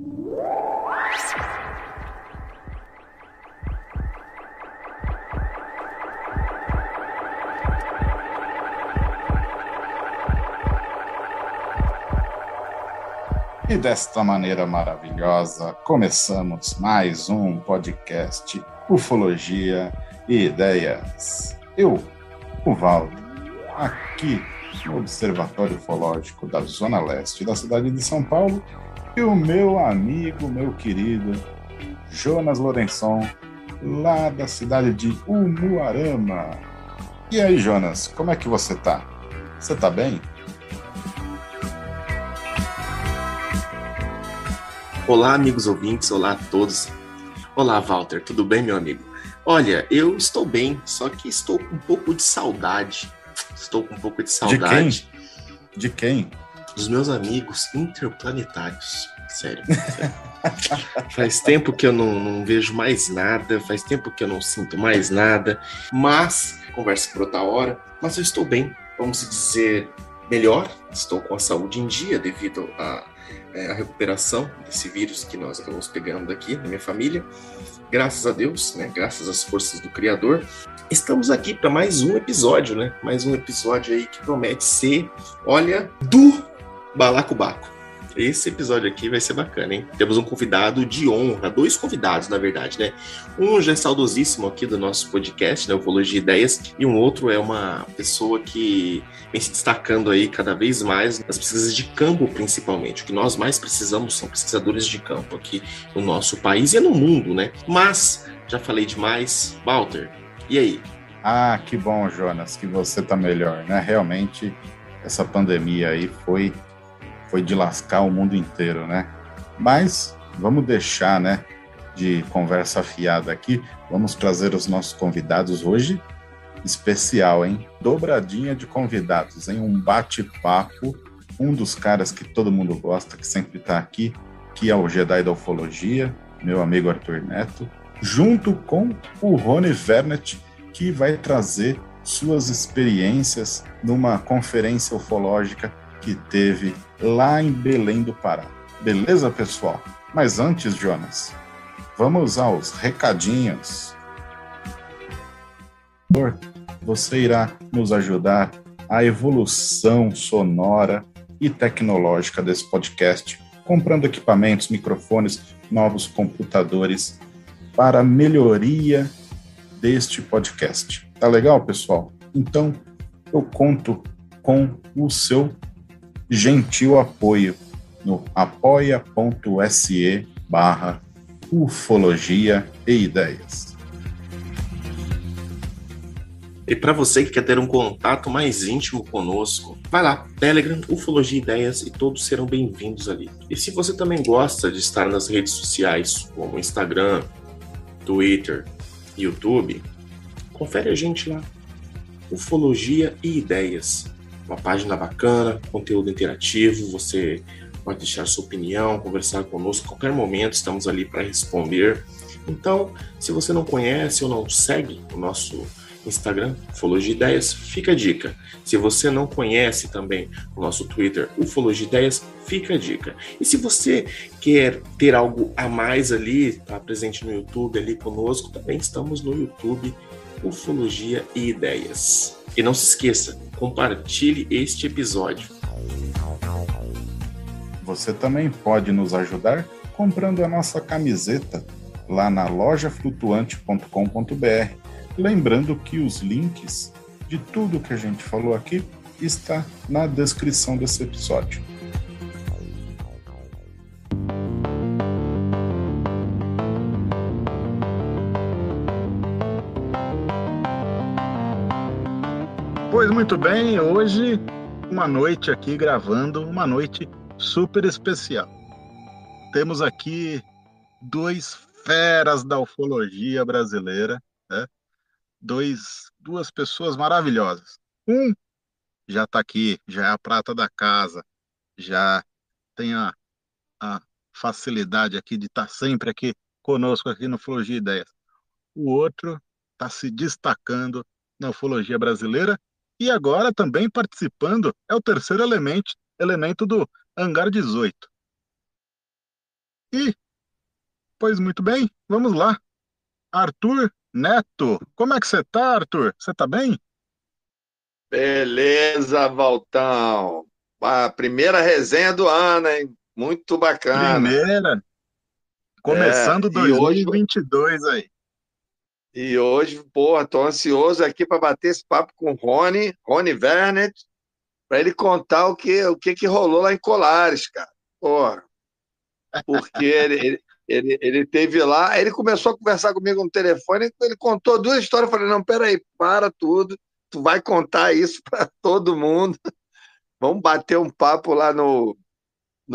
E desta maneira maravilhosa, começamos mais um podcast Ufologia e Ideias. Eu, o Valdo, aqui no Observatório Ufológico da Zona Leste da cidade de São Paulo, e o meu amigo, meu querido Jonas Lourençon, lá da cidade de Umuarama. E aí, Jonas, como é que você tá? Você tá bem? Olá, amigos ouvintes, olá a todos. Olá, Walter, tudo bem, meu amigo? Olha, eu estou bem, só que estou com um pouco de saudade. Estou com um pouco de saudade. De quem? Dos meus amigos interplanetários. Sério. Faz tempo que eu não vejo mais nada, faz tempo que eu não sinto mais nada, mas, conversa por outra hora, mas eu estou bem, vamos dizer, melhor. Estou com a saúde em dia devido a recuperação desse vírus que nós acabamos pegando aqui na minha família. Graças a Deus, né? Graças às forças do Criador. Estamos aqui para mais um episódio, né? Mais um episódio aí que promete ser, olha, do balacobaco. Esse episódio aqui vai ser bacana, hein? Temos um convidado de honra, dois convidados, na verdade, né? Um já é saudosíssimo aqui do nosso podcast, né? Ufologia e Ideias, e um outro é uma pessoa que vem se destacando aí cada vez mais nas pesquisas de campo, principalmente. O que nós mais precisamos são pesquisadores de campo aqui no nosso país e no mundo, né? Mas, já falei demais. Walter, e aí? Ah, que bom, Jonas, que você tá melhor, né? Realmente, essa pandemia aí foi de lascar o mundo inteiro, né? Mas vamos deixar, né, de conversa fiada aqui. Vamos trazer os nossos convidados hoje. Especial, hein? Dobradinha de convidados, hein? Um bate-papo. Um dos caras que todo mundo gosta, que sempre tá aqui, que é o Jedi da Ufologia, meu amigo Arthur Neto, junto com o Rony Vernet, que vai trazer suas experiências numa conferência ufológica que teve lá em Belém do Pará. Beleza, pessoal? Mas antes, Jonas, vamos aos recadinhos. Você irá nos ajudar a evolução sonora e tecnológica desse podcast, comprando equipamentos, microfones, novos computadores para a melhoria deste podcast. Tá legal, pessoal? Então, eu conto com o seu gentil apoio no apoia.se/ufologia e ideias. E para você que quer ter um contato mais íntimo conosco, vai lá, Telegram, Ufologia e Ideias, e todos serão bem-vindos ali. E se você também gosta de estar nas redes sociais, como Instagram, Twitter, YouTube, confere a gente lá, Ufologia e Ideias. Uma página bacana, conteúdo interativo, você pode deixar sua opinião, conversar conosco a qualquer momento, estamos ali para responder. Então, se você não conhece ou não segue o nosso Instagram, Ufologia e Ideias, fica a dica. Se você não conhece também o nosso Twitter, Ufologia e Ideias, fica a dica. E se você quer ter algo a mais ali, está presente no YouTube ali conosco, também estamos no YouTube, Ufologia e Ideias. E não se esqueça, compartilhe este episódio. Você também pode nos ajudar comprando a nossa camiseta lá na lojaflutuante.com.br. Lembrando que os links de tudo que a gente falou aqui está na descrição desse episódio. Pois muito bem, hoje uma noite aqui gravando, uma noite super especial. Temos aqui dois feras da ufologia brasileira, né? Duas pessoas maravilhosas. Um já está aqui, já é a prata da casa, já tem a facilidade aqui de estar sempre aqui conosco aqui no Ufologia e Ideias. O outro está se destacando na ufologia brasileira e agora também participando, é o terceiro elemento do Hangar 18. E, pois muito bem, vamos lá. Arthur Neto, como é que você tá, Arthur? Você tá bem? Beleza, Valtão. A primeira resenha do ano, hein? Muito bacana. Primeira, É, começando e hoje, 2022 aí. porra, tô ansioso aqui para bater esse papo com o Rony Vernet, para ele contar o que rolou lá em Colares, cara. Porra, porque ele teve lá, ele começou a conversar comigo no telefone, ele contou duas histórias, eu falei, não, peraí, para tudo, tu vai contar isso para todo mundo, vamos bater um papo lá no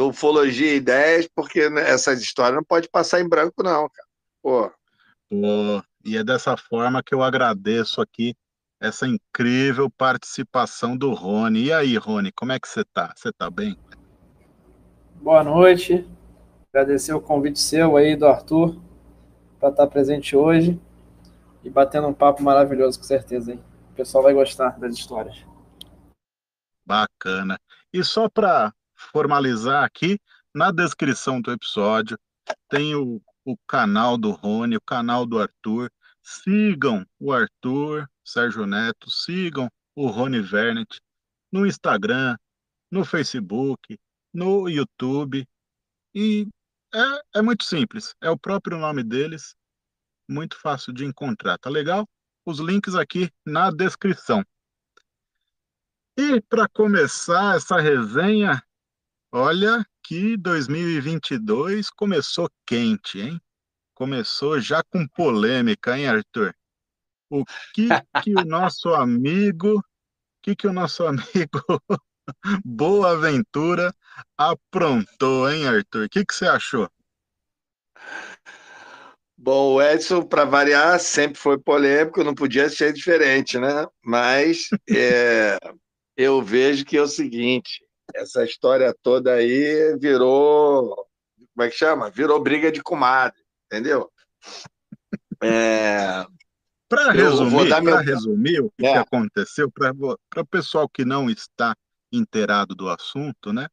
Ufologia e Ideias, porque né, essas histórias não pode passar em branco, não, cara. Pô, Pô, e é dessa forma que eu agradeço aqui essa incrível participação do Rony. E aí, Rony, como é que você tá? Você tá bem? Boa noite. Agradecer o convite seu aí do Arthur para estar presente hoje e batendo um papo maravilhoso, com certeza, hein? O pessoal vai gostar das histórias. Bacana. E só para formalizar aqui, na descrição do episódio tem o canal do Rony, o canal do Arthur. Sigam o Arthur, Sérgio Neto, sigam o Rony Vernet no Instagram, no Facebook, no YouTube. E é muito simples, é o próprio nome deles, muito fácil de encontrar, tá legal? Os links aqui na descrição. E para começar essa resenha, olha que 2022 começou quente, hein? Começou já com polêmica, hein, Arthur? O que o nosso amigo, que o nosso amigo Boaventura aprontou, hein, Arthur? O que você achou? bom, o Edson, para variar, sempre foi polêmico, não podia ser diferente, né? Mas eu vejo que é o seguinte, essa história toda aí virou, como é que chama? Virou briga de comadre, entendeu? É, eu vou dar Para meu... resumir o que É, aconteceu, para o pessoal que não está inteirado do assunto, né?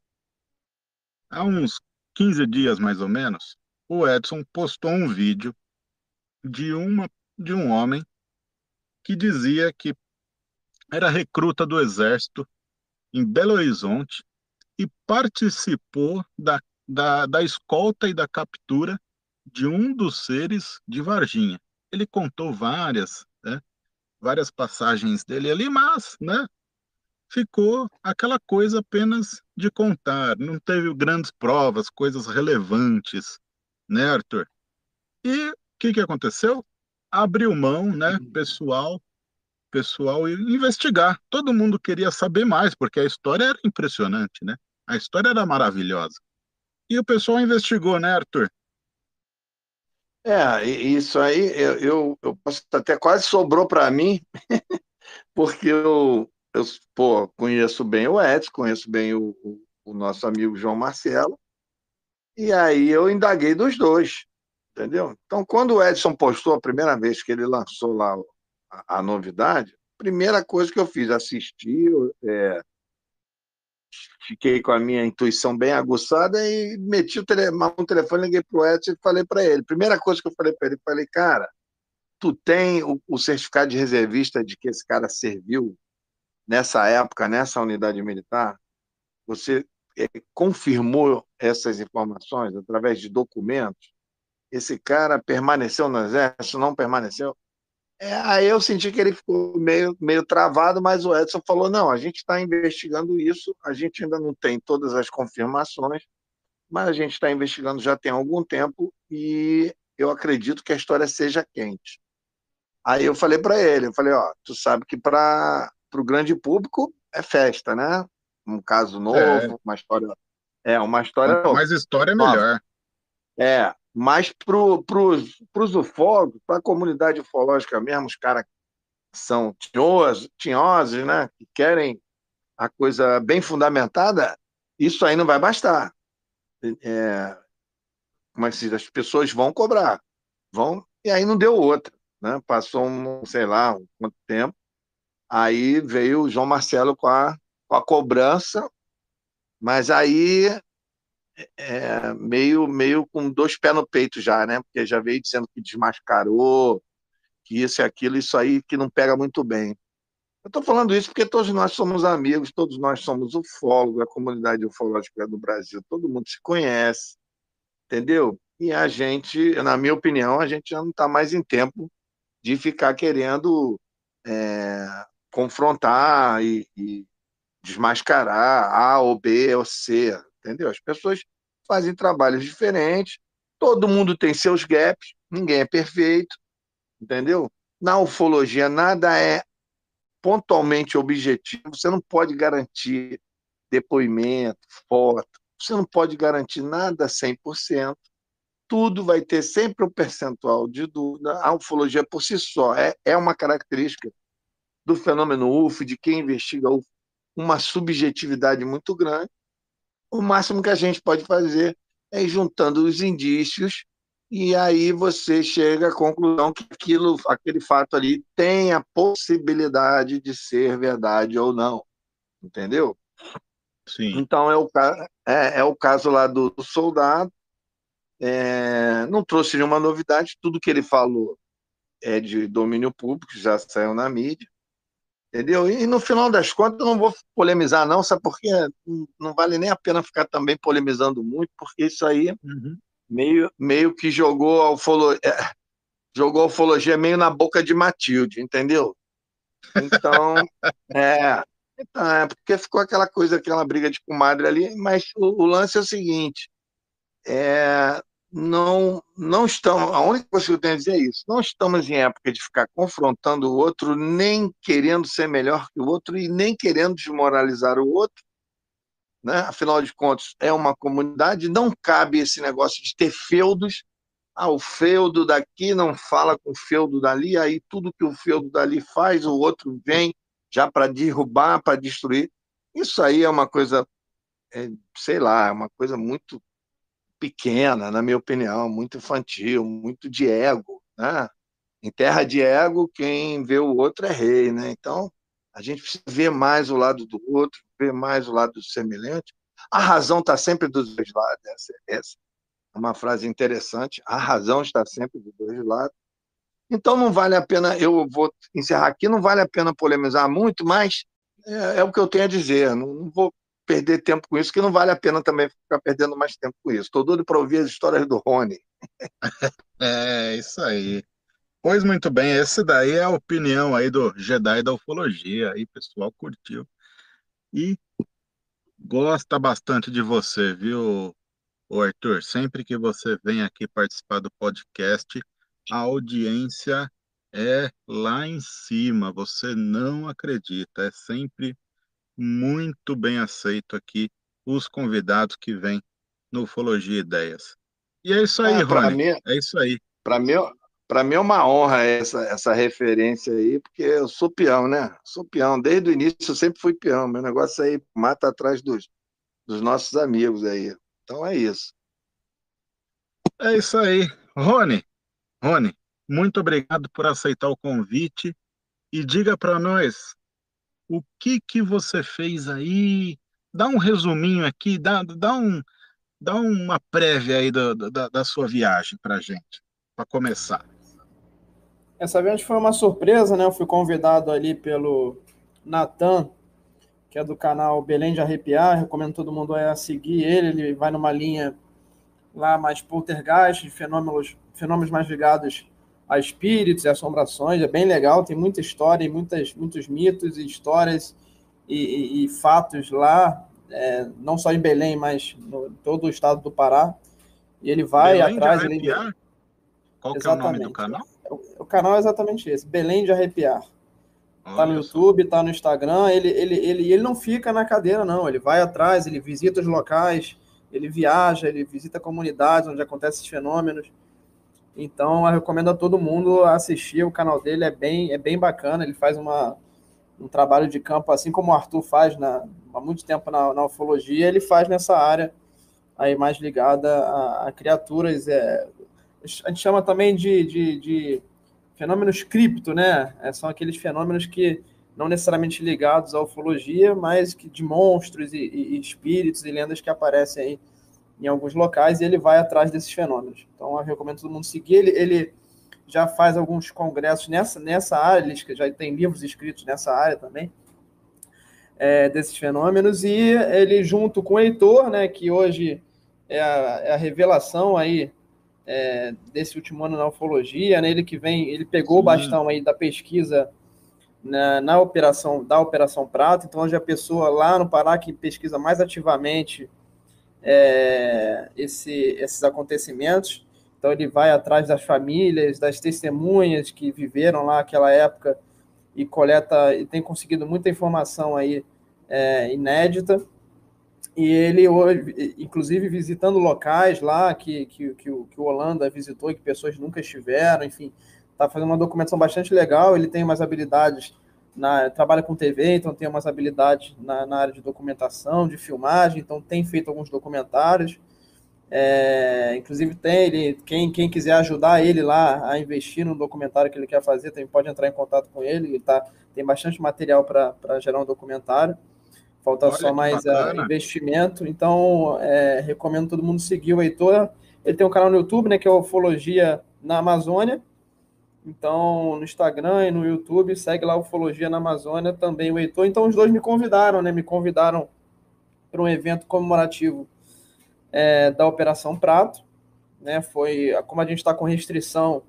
Há uns 15 dias, mais ou menos, o Edson postou um vídeo de, de um homem que dizia que era recruta do Exército em Belo Horizonte e participou da escolta e da captura de um dos seres de Varginha. Ele contou várias, né, várias passagens dele ali, mas, né, ficou aquela coisa apenas de contar, não teve grandes provas, coisas relevantes, né, Arthur? E o que aconteceu? Abriu mão, né, pessoal investigar. Todo mundo queria saber mais, porque a história era impressionante, né? A história era maravilhosa. E o pessoal investigou, né, Arthur? isso aí eu posso até quase sobrou para mim, porque pô, conheço bem o Edson, conheço bem o nosso amigo João Marcelo, e aí eu indaguei dos dois, entendeu? Então, quando o Edson postou a primeira vez que ele lançou lá a novidade, a primeira coisa que eu fiz, assisti, fiquei com a minha intuição bem aguçada e meti o telefone, liguei para o Edson e falei para ele. Primeira coisa que eu falei para ele, falei, cara, tu tem o certificado de reservista de que esse cara serviu nessa época, nessa unidade militar? Você confirmou essas informações através de documentos? Esse cara permaneceu no exército, não permaneceu? Aí eu senti que ele ficou meio travado, mas o Edson falou: não, a gente está investigando isso, a gente ainda não tem todas as confirmações, mas a gente está investigando já tem algum tempo e eu acredito que a história seja quente. Aí eu falei para ele, eu falei, ó, tu sabe que para o grande público é festa, né? Um caso É, novo, uma história quanto mais história, nova. melhor. Mas para os ufólogos, para a comunidade ufológica mesmo, os caras que são tinhosos, né? Que querem a coisa bem fundamentada, isso aí não vai bastar. É, mas as pessoas vão cobrar, vão, e aí não deu outra, né? Passou sei lá, quanto tempo, aí veio o João Marcelo com a cobrança, mas aí meio com 2 pés no peito já, né? Porque já veio dizendo que desmascarou, que isso e aquilo, isso aí que não pega muito bem. Eu estou falando isso porque todos nós somos amigos, todos nós somos ufólogos, a comunidade ufológica do Brasil, todo mundo se conhece, entendeu? E a gente, na minha opinião, a gente já não está mais em tempo de ficar querendo é, confrontar e desmascarar A ou B ou C, entendeu? As pessoas fazem trabalhos diferentes, todo mundo tem seus gaps, ninguém é perfeito, entendeu? Na ufologia, nada é pontualmente objetivo, você não pode garantir depoimento, foto, você não pode garantir nada 100%, tudo vai ter sempre um percentual de dúvida. A ufologia por si só é uma característica do fenômeno UFO, de quem investiga UFO, uma subjetividade muito grande. O máximo que a gente pode fazer é ir juntando os indícios e aí você chega à conclusão que aquele fato ali tem a possibilidade de ser verdade ou não, entendeu? Sim. Então é o caso lá do soldado, não trouxe nenhuma novidade, tudo que ele falou é de domínio público, já saiu na mídia, entendeu? E no final das contas, eu não vou polemizar, não, sabe por quê? Não vale nem a pena ficar também polemizando muito, porque isso aí Uhum. meio que jogou a ufologia meio na boca de Matilde, entendeu? Então, é, porque ficou aquela coisa, aquela briga de comadre ali, mas o lance é o seguinte, é, não estamos, a única coisa que eu tenho a dizer é isso, não estamos em época de ficar confrontando o outro, nem querendo ser melhor que o outro e nem querendo desmoralizar o outro, né? Afinal de contas, é uma comunidade, não cabe esse negócio de ter feudos, o feudo daqui não fala com o feudo dali, aí tudo que o feudo dali faz, o outro vem já para derrubar, para destruir. Isso aí é uma coisa, sei lá, é uma coisa muito pequena, na minha opinião, muito infantil, muito de ego, né? Em terra de ego, quem vê o outro é rei, né? Então, a gente precisa ver mais o lado do outro, ver mais o lado do semelhante. A razão está sempre dos dois lados. Essa é uma frase interessante. A razão está sempre dos dois lados. Então, não vale a pena, eu vou encerrar aqui, não vale a pena polemizar muito, mas é o que eu tenho a dizer. Não vou perder tempo com isso, que não vale a pena também ficar perdendo mais tempo com isso. Estou doido para ouvir as histórias do Rony. É isso aí. Pois muito bem, esse daí é a opinião aí do Jedi da ufologia, aí pessoal curtiu e gosta bastante de você, viu, ô Arthur? Sempre que você vem aqui participar do podcast, a audiência é lá em cima, você não acredita, é sempre muito bem aceito aqui os convidados que vêm no Ufologia Ideias. E é isso aí, Para Rony, mim, é isso aí. Para mim, para mim é uma honra essa referência aí, porque eu sou peão, né? Sou peão. Desde o início eu sempre fui peão. Meu negócio aí mata atrás dos nossos amigos aí. Então é isso. É isso aí. Rony, muito obrigado por aceitar o convite e diga para nós o que você fez aí. Dá um resuminho aqui, dá uma prévia aí da sua viagem para gente, para começar. Essa viagem foi uma surpresa, né? Eu fui convidado ali pelo Natan, que é do canal Belém de Arrepiar. Recomendo todo mundo a seguir ele. Ele vai numa linha lá mais poltergeist, de fenômenos mais ligados a espíritos e assombrações. É bem legal, tem muita história e muitos mitos e histórias e fatos lá, não só em Belém, mas em todo o estado do Pará. E ele vai Belém de atrás... Arrepiar? Qual que é o nome do canal? O canal é exatamente esse, Belém de Arrepiar. Tá no Olha só. YouTube, tá no Instagram. Ele não fica na cadeira, não. Ele vai atrás, ele visita os locais, ele viaja, ele visita comunidades onde acontecem esses fenômenos. Então, eu recomendo a todo mundo assistir. O canal dele é bem bacana. Ele faz um trabalho de campo, assim como o Arthur faz há muito tempo na ufologia. Ele faz nessa área aí mais ligada a criaturas. A gente chama também de fenômenos cripto, né? São aqueles fenômenos que não necessariamente ligados à ufologia, mas de monstros e espíritos e lendas que aparecem aí em alguns locais e ele vai atrás desses fenômenos. Então, eu recomendo todo mundo seguir. Ele já faz alguns congressos nessa área, ele já tem livros escritos nessa área também, desses fenômenos, e ele, junto com o Heitor, né, que hoje é a revelação aí desse último ano na ufologia, né, ele pegou o bastão aí da pesquisa da Operação Prato, então hoje a pessoa lá no Pará que pesquisa mais ativamente esses acontecimentos. Então ele vai atrás das famílias, das testemunhas que viveram lá naquela época e coleta e tem conseguido muita informação aí inédita. E ele hoje, inclusive visitando locais lá que o Holanda visitou e que pessoas nunca estiveram, enfim, está fazendo uma documentação bastante legal. Ele tem umas habilidades trabalha com TV, então tem umas habilidades na área de documentação, de filmagem, então tem feito alguns documentários. Inclusive quem quiser ajudar ele lá a investir no documentário que ele quer fazer, também pode entrar em contato com ele. Tem bastante material para gerar um documentário. Falta só mais investimento. Então, recomendo todo mundo seguir o Heitor. Ele tem um canal no YouTube, né, que é Ufologia na Amazônia. Então, no Instagram e no YouTube, segue lá Ufologia na Amazônia, também o Heitor. Então, os dois me convidaram, né? Me convidaram para um evento comemorativo da Operação Prato, né? Como a gente está com restrição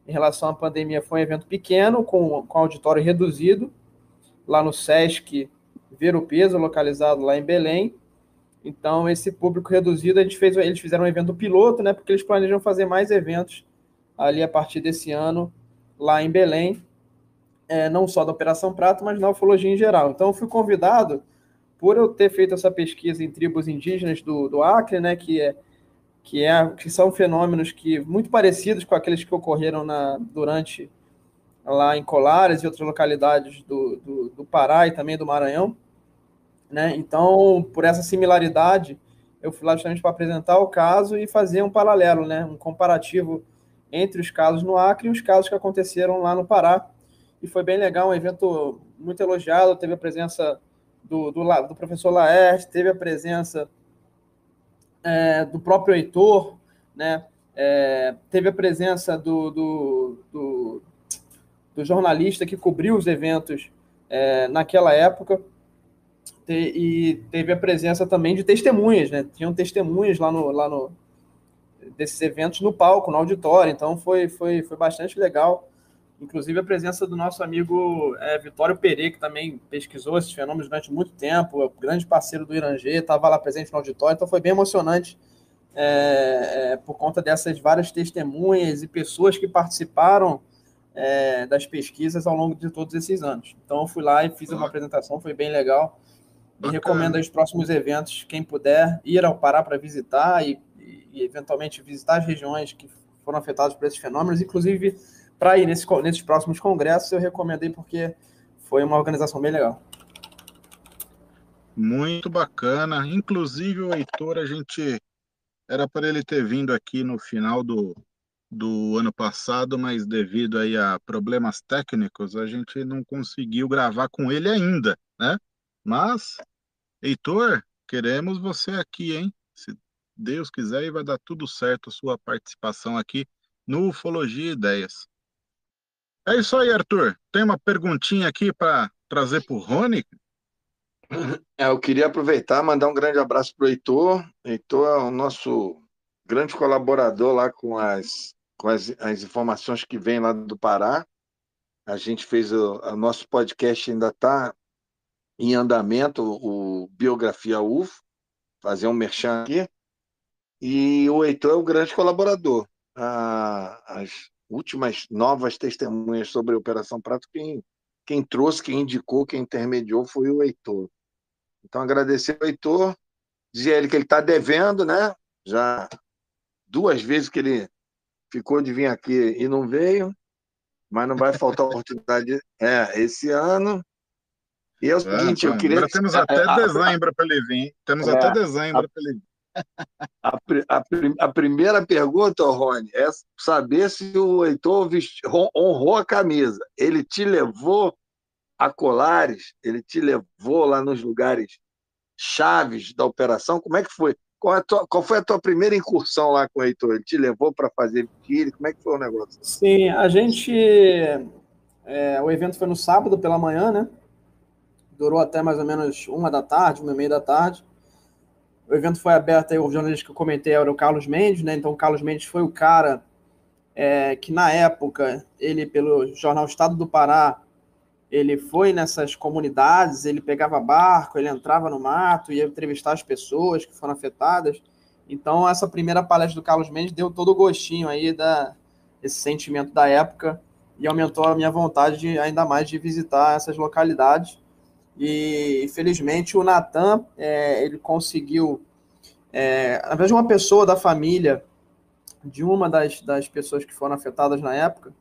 em relação à pandemia, foi um evento pequeno, com auditório reduzido, lá no Sesc Ver o Peso, localizado lá em Belém. Então, esse público reduzido, eles fizeram um evento piloto, né? Porque eles planejam fazer mais eventos ali a partir desse ano, lá em Belém, não só da Operação Prato, mas na ufologia em geral. Então, eu fui convidado, por eu ter feito essa pesquisa em tribos indígenas do Acre, né, que são fenômenos muito parecidos com aqueles que ocorreram durante lá em Colares e outras localidades do Pará e também do Maranhão, né? Então, por essa similaridade, eu fui lá justamente para apresentar o caso e fazer um paralelo, né, um comparativo entre os casos no Acre e os casos que aconteceram lá no Pará. E foi bem legal, um evento muito elogiado. Teve a presença do professor Laerte, teve a presença do próprio Heitor, né? Teve a presença do jornalista que cobriu os eventos naquela época, e teve a presença também de testemunhas, né? Tinham testemunhas lá desses eventos no palco, no auditório. Então foi bastante legal. Inclusive a presença do nosso amigo Vitório Perê, que também pesquisou esses fenômenos durante muito tempo, grande parceiro do Irangê, estava lá presente no auditório. Então foi bem emocionante por conta dessas várias testemunhas e pessoas que participaram das pesquisas ao longo de todos esses anos. Então eu fui lá e fiz uma apresentação, foi bem legal. E recomendo os próximos eventos, quem puder ir ao Pará para visitar e eventualmente visitar as regiões que foram afetadas por esses fenômenos, inclusive para ir nesses próximos congressos, eu recomendei porque foi uma organização bem legal. Muito bacana. Inclusive o Heitor, era para ele ter vindo aqui no final do ano passado, mas devido aí a problemas técnicos, a gente não conseguiu gravar com ele ainda, né? Mas, Heitor, queremos você aqui, hein? Se Deus quiser, vai dar tudo certo a sua participação aqui no Ufologia e Ideias. É isso aí, Arthur. Tem uma perguntinha aqui para trazer para o Rony? Eu queria aproveitar e mandar um grande abraço para o Heitor. Heitor é o nosso grande colaborador lá com as informações que vêm lá do Pará. A gente fez o nosso podcast, ainda está em andamento, o Biografia UFO, fazer um merchan aqui. E o Heitor é o grande colaborador. As últimas novas testemunhas sobre a Operação Prato, quem trouxe, quem indicou, quem intermediou foi o Heitor. Então, agradecer ao Heitor, dizer a ele que ele está devendo, né? Já 2 vezes que ele ficou de vir aqui e não veio, mas não vai faltar oportunidade esse ano. E é o seguinte, eu queria... Agora temos até dezembro para ele vir. Temos até dezembro para ele vir. A primeira pergunta, Rony, é saber se o Heitor honrou a camisa. Ele te levou a Colares? Ele te levou lá nos lugares chaves da operação? Como é que foi? Qual foi a tua primeira incursão lá com o Heitor? Ele te levou para fazer vigília? Como é que foi o negócio? Sim, o evento foi no sábado pela manhã, né? Durou até mais ou menos 1h da tarde, 1h30 da tarde. O evento foi aberto, aí o jornalista que eu comentei era o Carlos Mendes, né? Então o Carlos Mendes foi o cara que na época, ele pelo jornal Estado do Pará, ele foi nessas comunidades, ele pegava barco, ele entrava no mato, ia entrevistar as pessoas que foram afetadas. Então essa primeira palestra do Carlos Mendes deu todo o gostinho aí esse sentimento da época e aumentou a minha vontade ainda mais de visitar essas localidades. E, felizmente, o Natan, ele conseguiu, através de uma pessoa da família, de uma das pessoas que foram afetadas na época,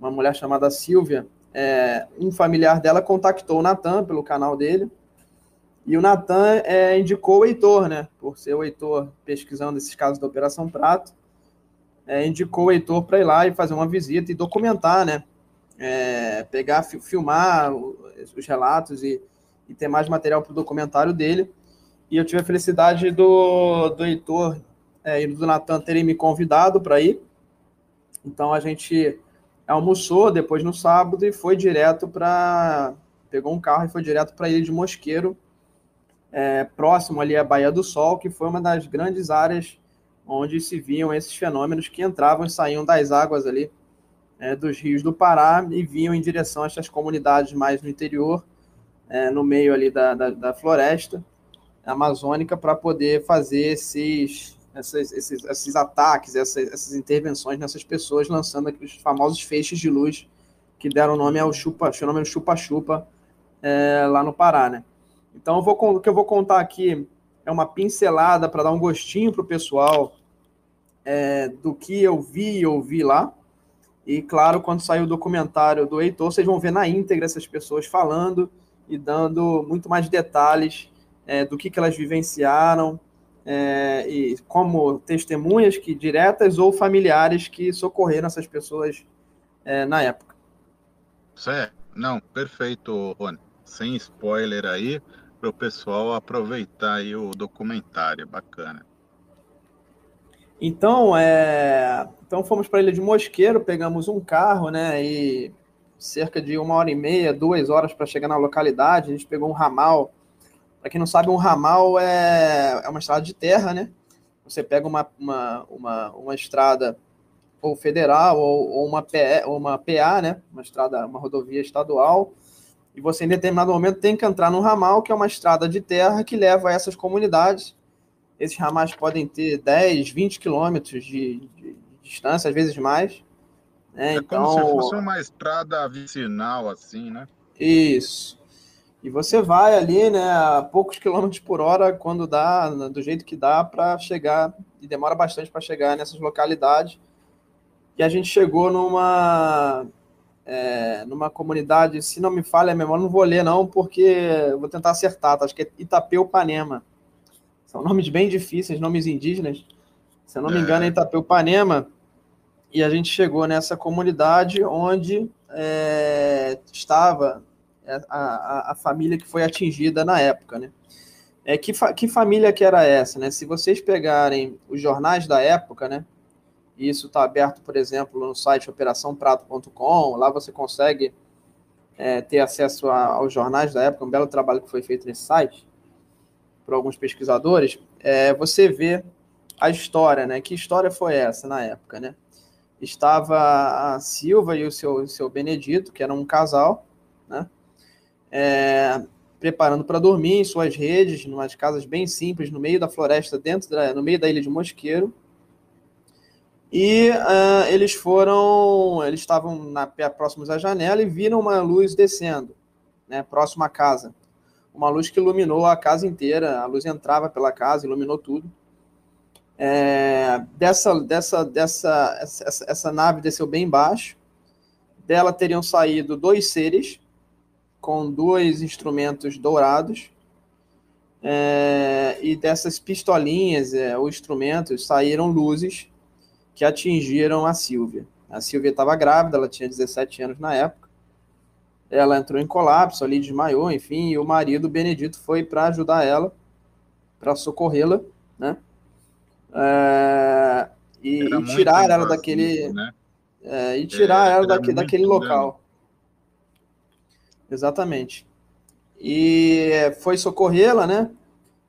uma mulher chamada Silvia, um familiar dela contactou o Natan pelo canal dele, e o Natan indicou o Heitor, né, por ser o Heitor pesquisando esses casos da Operação Prato, indicou o Heitor para ir lá e fazer uma visita e documentar, né, filmar os relatos e ter mais material para o documentário dele. E eu tive a felicidade do Heitor e do Natan terem me convidado para ir. Então a gente almoçou depois no sábado e foi direto pegou um carro e foi direto para a Ilha de Mosqueiro, próximo ali à Baía do Sol, que foi uma das grandes áreas onde se viam esses fenômenos que entravam e saíam das águas ali dos rios do Pará e vinham em direção a essas comunidades mais no interior, no meio ali da floresta amazônica, para poder fazer esses ataques, essas intervenções nessas pessoas, lançando aqueles famosos feixes de luz que deram nome ao fenômeno chupa-chupa lá no Pará, né? Então, o que eu vou contar aqui é uma pincelada para dar um gostinho para o pessoal do que eu vi e ouvi lá. E, claro, quando sair o documentário do Heitor, vocês vão ver na íntegra essas pessoas falando e dando muito mais detalhes do que elas vivenciaram, e como testemunhas diretas ou familiares que socorreram essas pessoas na época. Certo. Não, perfeito, Rony. Sem spoiler aí, para o pessoal aproveitar aí o documentário. Bacana. Então fomos para a Ilha de Mosqueiro, pegamos um carro, né, e cerca de 1h30, 2 horas para chegar na localidade. A gente pegou um ramal. Para quem não sabe, um ramal é uma estrada de terra, né? Você pega uma estrada ou federal ou uma PA, né? Uma rodovia estadual, e você em determinado momento tem que entrar num ramal, que é uma estrada de terra que leva a essas comunidades. Esses ramais podem ter 10, 20 quilômetros de distância, às vezes mais. Como se fosse uma estrada vicinal, assim, né? Isso. E você vai ali, né, a poucos quilômetros por hora, quando dá, do jeito que dá para chegar, e demora bastante para chegar nessas localidades. E a gente chegou numa comunidade, se não me falha a memória, não vou ler não, porque eu vou tentar acertar, tá? Acho que é Itapeu-Panema. São nomes bem difíceis, nomes indígenas. Se eu não me engano, é Itapeu-Panema. E a gente chegou nessa comunidade onde estava a família que foi atingida na época, né? Que família que era essa, né? Se vocês pegarem os jornais da época, né? E isso está aberto, por exemplo, no site operaçãoprato.com, lá você consegue ter acesso aos jornais da época, um belo trabalho que foi feito nesse site por alguns pesquisadores. Você vê a história, né? Que história foi essa na época, né? Estava a Silva e o seu Benedito, que eram um casal, né? Preparando para dormir em suas redes, em umas casas bem simples, no meio da floresta, no meio da Ilha de Mosqueiro. E eles estavam próximos à janela e viram uma luz descendo, né, próximo à casa. Uma luz que iluminou a casa inteira, a luz entrava pela casa, iluminou tudo. Essa nave desceu bem baixo. Dela teriam saído 2 seres com 2 instrumentos dourados, e dessas pistolinhas ou instrumentos saíram luzes que atingiram a Silvia. A Silvia estava grávida, ela tinha 17 anos na época. Ela entrou em colapso, ali desmaiou, enfim, e o marido, Benedito, foi para ajudar ela, para socorrê-la, né? É, Era e muito tirar ela invasivo, daquele, né? e tirar ela Era daquele muito, né? local. Exatamente. E foi socorrê-la, né?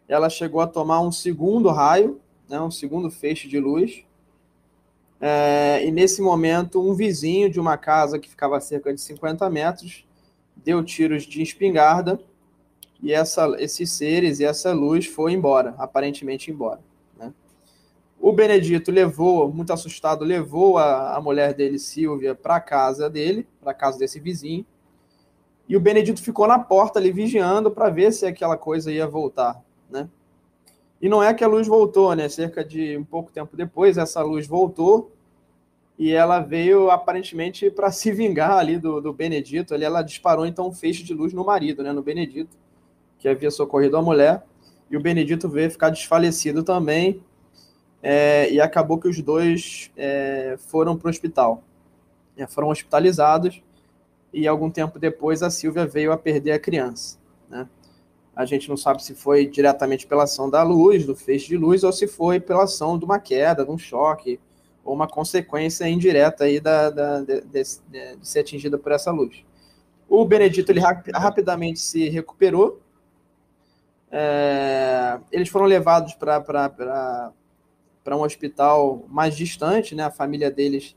Ela chegou a tomar um segundo raio, né? Um segundo feixe de luz. E nesse momento, um vizinho de uma casa que ficava a cerca de 50 metros deu tiros de espingarda e esses seres e essa luz foi embora, aparentemente embora, né? O Benedito levou, muito assustado, levou a mulher dele, Silvia, para casa dele, para casa desse vizinho. E o Benedito ficou na porta ali vigiando para ver se aquela coisa ia voltar, né? E não é que a luz voltou, né? Cerca de um pouco tempo depois, essa luz voltou e ela veio aparentemente para se vingar ali do Benedito. Ali ela disparou então um feixe de luz no marido, né? No Benedito, que havia socorrido a mulher. E o Benedito veio ficar desfalecido também. E acabou que os dois foram para o hospital. Foram hospitalizados e algum tempo depois a Silvia veio a perder a criança, né? A gente não sabe se foi diretamente pela ação da luz, do feixe de luz, ou se foi pela ação de uma queda, de um choque, ou uma consequência indireta aí de ser atingida por essa luz. O Benedito ele rapidamente se recuperou. Eles foram levados para um hospital mais distante, né? A família deles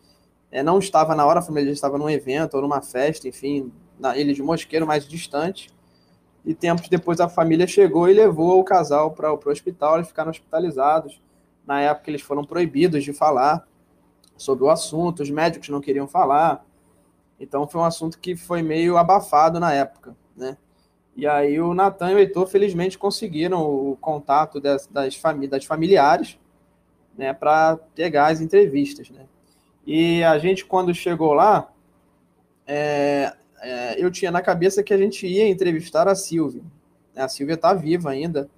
não estava na hora, a família deles estava num evento ou numa festa, enfim, na Ilha de Mosqueiro, mais distante. E tempos depois a família chegou e levou o casal para o hospital, eles ficaram hospitalizados. Na época eles foram proibidos de falar sobre o assunto, os médicos não queriam falar. Então foi um assunto que foi meio abafado na época, né? E aí o Natan e o Heitor felizmente conseguiram o contato das familiares, né, para pegar as entrevistas, né? E a gente, quando chegou lá, eu tinha na cabeça que a gente ia entrevistar a Silvia. A Silvia está viva ainda.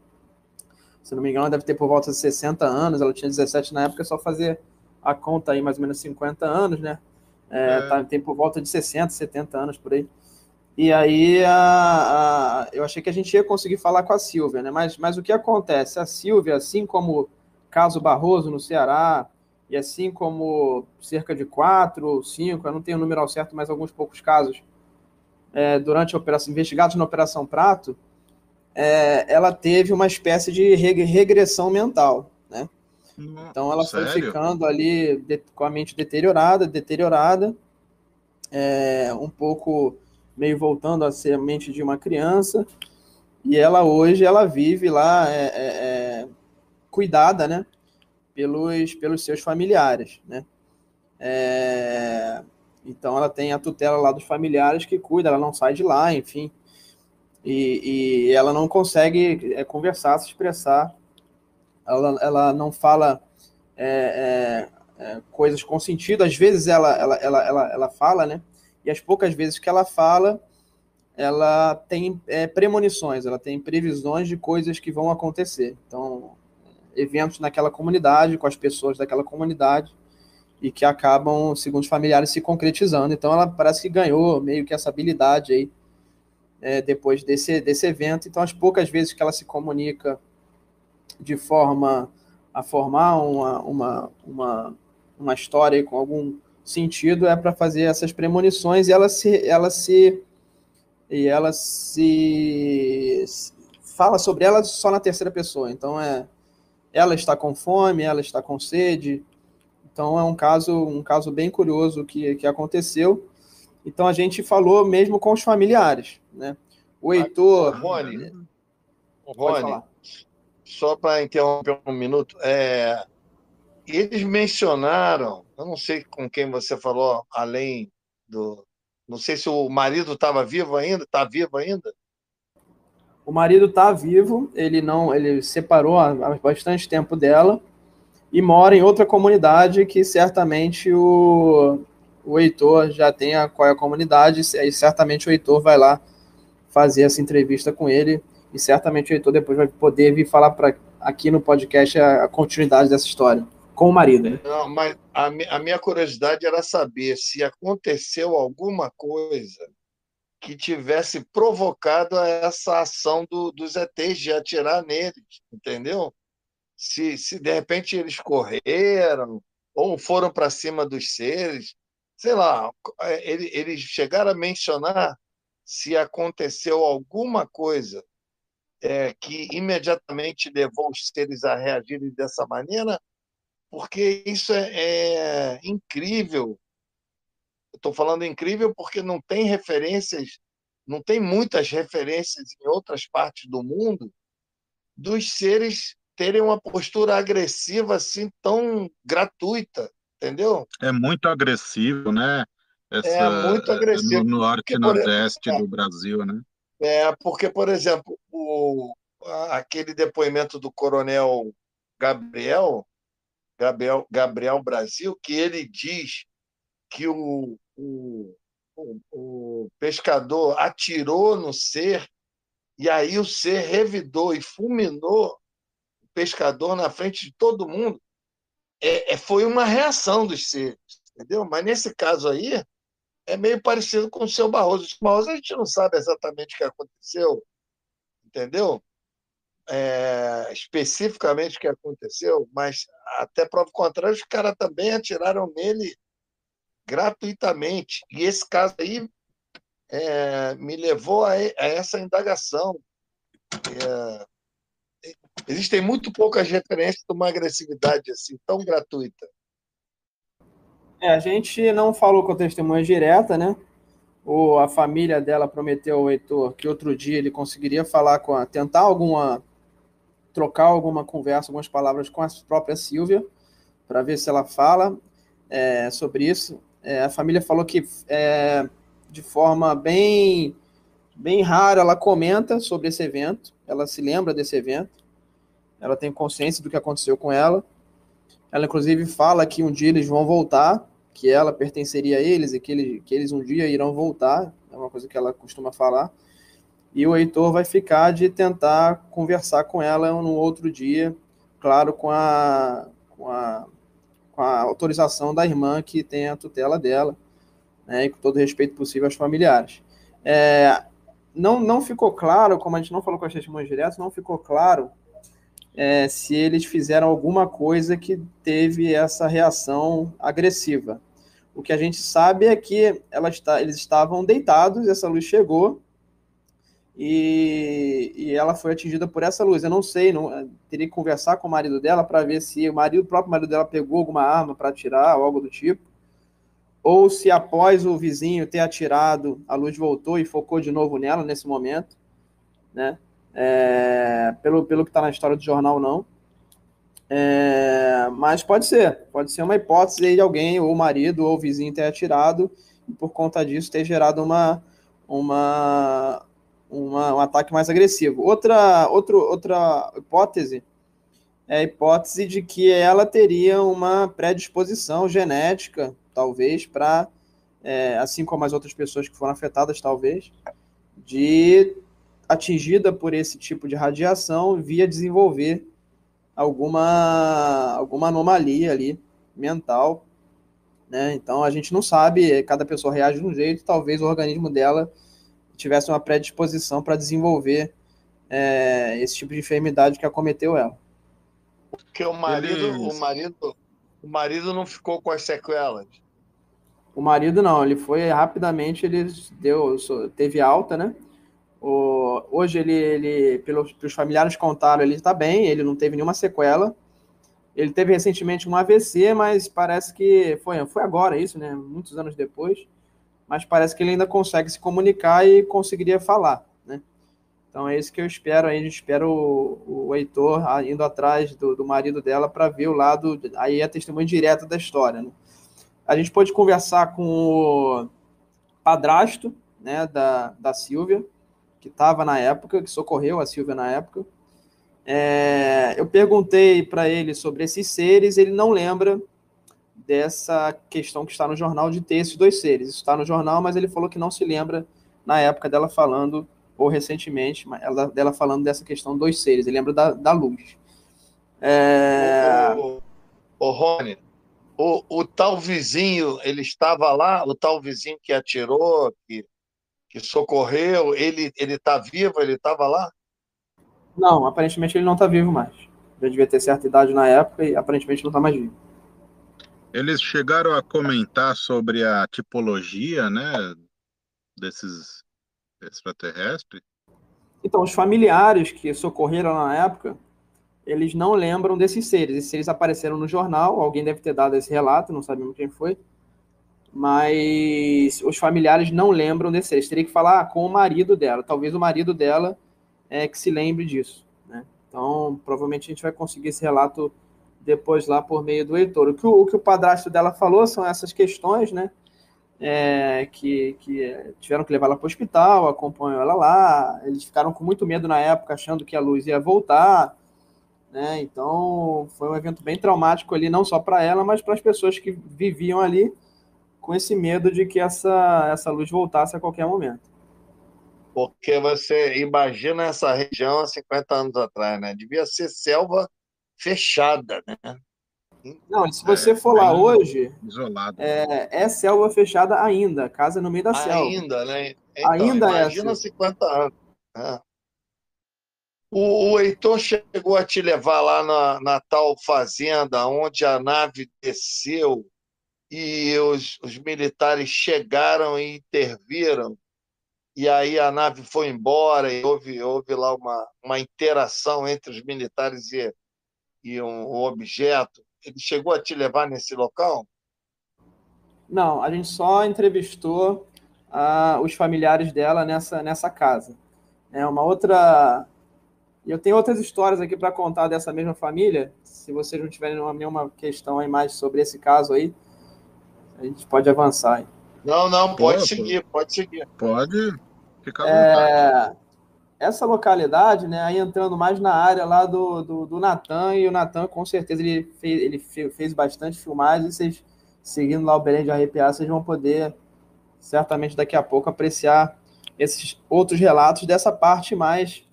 Se não me engano, ela deve ter por volta de 60 anos. Ela tinha 17 na época, é só fazer a conta aí, mais ou menos 50 anos, né? Tem por volta de 60, 70 anos por aí. E aí eu achei que a gente ia conseguir falar com a Silvia, né? Mas o que acontece? A Silvia, assim como caso Barroso no Ceará, e assim como cerca de 4 ou 5, eu não tenho o número ao certo, mas alguns poucos casos, durante a operação, investigados na Operação Prato, ela teve uma espécie de regressão mental, né? Então ela foi ficando ali com a mente deteriorada, um pouco meio voltando a ser a mente de uma criança, e ela hoje vive lá cuidada, né, pelos seus familiares, né? Então ela tem a tutela lá dos familiares que cuida, ela não sai de lá, enfim, e ela não consegue conversar, se expressar, ela não fala coisas com sentido. Às vezes ela fala, né? E as poucas vezes que ela fala, ela tem premonições, ela tem previsões de coisas que vão acontecer. Então, eventos naquela comunidade, com as pessoas daquela comunidade, e que acabam, segundo os familiares, se concretizando. Então, ela parece que ganhou meio que essa habilidade aí, depois desse evento. Então, as poucas vezes que ela se comunica de forma a formar uma história com algum sentido, é para fazer essas premonições, e ela se fala sobre ela só na terceira pessoa. Então ela está com fome, ela está com sede. Então é um caso bem curioso que aconteceu. Então a gente falou mesmo com os familiares, né? O Heitor... Rony, pode falar. Só para interromper um minuto, eles mencionaram, eu não sei com quem você falou, além do... Não sei se o marido estava vivo ainda, está vivo ainda? O marido está vivo, ele separou há bastante tempo dela e mora em outra comunidade que certamente o Heitor já tem qual é a comunidade, e certamente o Heitor vai lá fazer essa entrevista com ele, e certamente o Heitor depois vai poder vir falar aqui no podcast a continuidade dessa história, com o marido, né? Não, mas a minha curiosidade era saber se aconteceu alguma coisa que tivesse provocado essa ação dos ETs de atirar neles, entendeu? se de repente eles correram ou foram para cima dos seres, sei lá, eles chegaram a mencionar se aconteceu alguma coisa que imediatamente levou os seres a reagirem dessa maneira, porque isso é incrível. Eu estou falando incrível porque não tem referências, não tem muitas referências em outras partes do mundo dos seres terem uma postura agressiva assim tão gratuita, entendeu? É muito agressivo, né? É muito No agressivo. norte Porque, e nordeste do Brasil, né? porque, por exemplo, aquele depoimento do coronel Gabriel, Gabriel Brasil, que ele diz que o pescador atirou no ser e aí o ser revidou e fulminou o pescador na frente de todo mundo. Foi uma reação dos seres, entendeu? Mas nesse caso aí, é meio parecido com o seu Barroso. O seu Barroso a gente não sabe exatamente o que aconteceu, entendeu? Especificamente o que aconteceu, mas até prova contrária, os caras também atiraram nele gratuitamente. E esse caso aí me levou a essa indagação. Existem muito poucas referências de uma agressividade assim, tão gratuita. A gente não falou com a testemunha direta, né? A família dela prometeu ao Heitor que outro dia ele conseguiria falar tentar trocar alguma conversa, algumas palavras com a própria Sílvia, para ver se ela fala sobre isso. A família falou que de forma bem rara ela comenta sobre esse evento, ela se lembra desse evento, ela tem consciência do que aconteceu com ela. Ela, inclusive, fala que um dia eles vão voltar, que ela pertenceria a eles e que eles um dia irão voltar, é uma coisa que ela costuma falar. E o Heitor vai ficar de tentar conversar com ela no outro dia, claro, com a autorização da irmã que tem a tutela dela, né, e com todo respeito possível aos familiares. Não ficou claro, como a gente não falou com as testemunhas diretas, não ficou claro se eles fizeram alguma coisa que teve essa reação agressiva. O que a gente sabe é que eles estavam deitados, essa luz chegou e ela foi atingida por essa luz. Eu não sei, teria que conversar com o marido dela para ver se o próprio marido dela pegou alguma arma para atirar ou algo do tipo, ou se após o vizinho ter atirado, a luz voltou e focou de novo nela nesse momento, né? Pelo que está na história do jornal, não. Mas pode ser uma hipótese de alguém, ou o marido, ou o vizinho ter atirado, e por conta disso ter gerado um ataque mais agressivo. Outra hipótese é a hipótese de que ela teria uma predisposição genética, talvez, para, assim como as outras pessoas que foram afetadas, talvez, de atingida por esse tipo de radiação, via desenvolver alguma anomalia ali mental, né? Então a gente não sabe, cada pessoa reage de um jeito, talvez o organismo dela tivesse uma predisposição para desenvolver esse tipo de enfermidade que acometeu ela. Porque o marido não ficou com as sequelas. O marido não, ele foi rapidamente, teve alta, né? Hoje pelos familiares contaram, ele está bem, ele não teve nenhuma sequela. Ele teve recentemente um AVC, mas parece que foi agora isso, né? Muitos anos depois. Mas parece que ele ainda consegue se comunicar e conseguiria falar, né? Então é isso que eu espero. A gente espera o Heitor indo atrás do marido dela para ver o lado, aí a testemunha direta da história, né? A gente pôde conversar com o padrasto, né, da Sílvia, que estava na época, que socorreu a Sílvia na época. Eu perguntei para ele sobre esses seres, ele não lembra dessa questão que está no jornal de ter esses dois seres. Isso está no jornal, mas ele falou que não se lembra na época dela falando, ou recentemente, dela falando dessa questão dos seres. Ele lembra da luz. Ô, Rony, o tal vizinho, ele estava lá, o tal vizinho que atirou, que socorreu, ele está vivo, ele estava lá? Não, aparentemente ele não está vivo mais. já devia ter certa idade na época e aparentemente não está mais vivo. Eles chegaram a comentar sobre a tipologia, né, desses extraterrestres? Então, os familiares que socorreram na época, eles não lembram desses seres. Esses seres apareceram no jornal, alguém deve ter dado esse relato, não sabemos quem foi, mas os familiares não lembram desses seres. Teria que falar com o marido dela. Talvez o marido dela que se lembre disso, né? Então, provavelmente a gente vai conseguir esse relato depois lá por meio do Heitor. O que o padrasto dela falou são essas questões, né? Que tiveram que levar ela para o hospital, acompanhou ela lá. Eles ficaram com muito medo na época, achando que a luz ia voltar, né? Então, foi um evento bem traumático ali, não só para ela, mas para as pessoas que viviam ali com esse medo de que essa luz voltasse a qualquer momento. Porque você imagina essa região há 50 anos atrás, né? Devia ser selva fechada, né? Não, se você for lá hoje, isolado. é selva fechada ainda, casa no meio da selva. Ainda, né? Então, Ainda imagina é assim. 50 anos. Né? O Heitor chegou a te levar lá na tal fazenda onde a nave desceu e os militares chegaram e interviram, e aí a nave foi embora e houve lá uma interação entre os militares e um objeto. Ele chegou a te levar nesse local? Não, a gente só entrevistou os familiares dela nessa casa. Uma outra. Eu tenho outras histórias aqui para contar dessa mesma família. Se vocês não tiverem nenhuma questão aí mais sobre esse caso aí, a gente pode avançar aí. Não, pode seguir. Pode ficar à vontade. Essa localidade, né, aí entrando mais na área lá do Natan, e o Natan, com certeza, ele fez bastante filmagem, e vocês, seguindo lá o Belém de Arrepiar, vocês vão poder, certamente daqui a pouco, apreciar esses outros relatos dessa parte mais,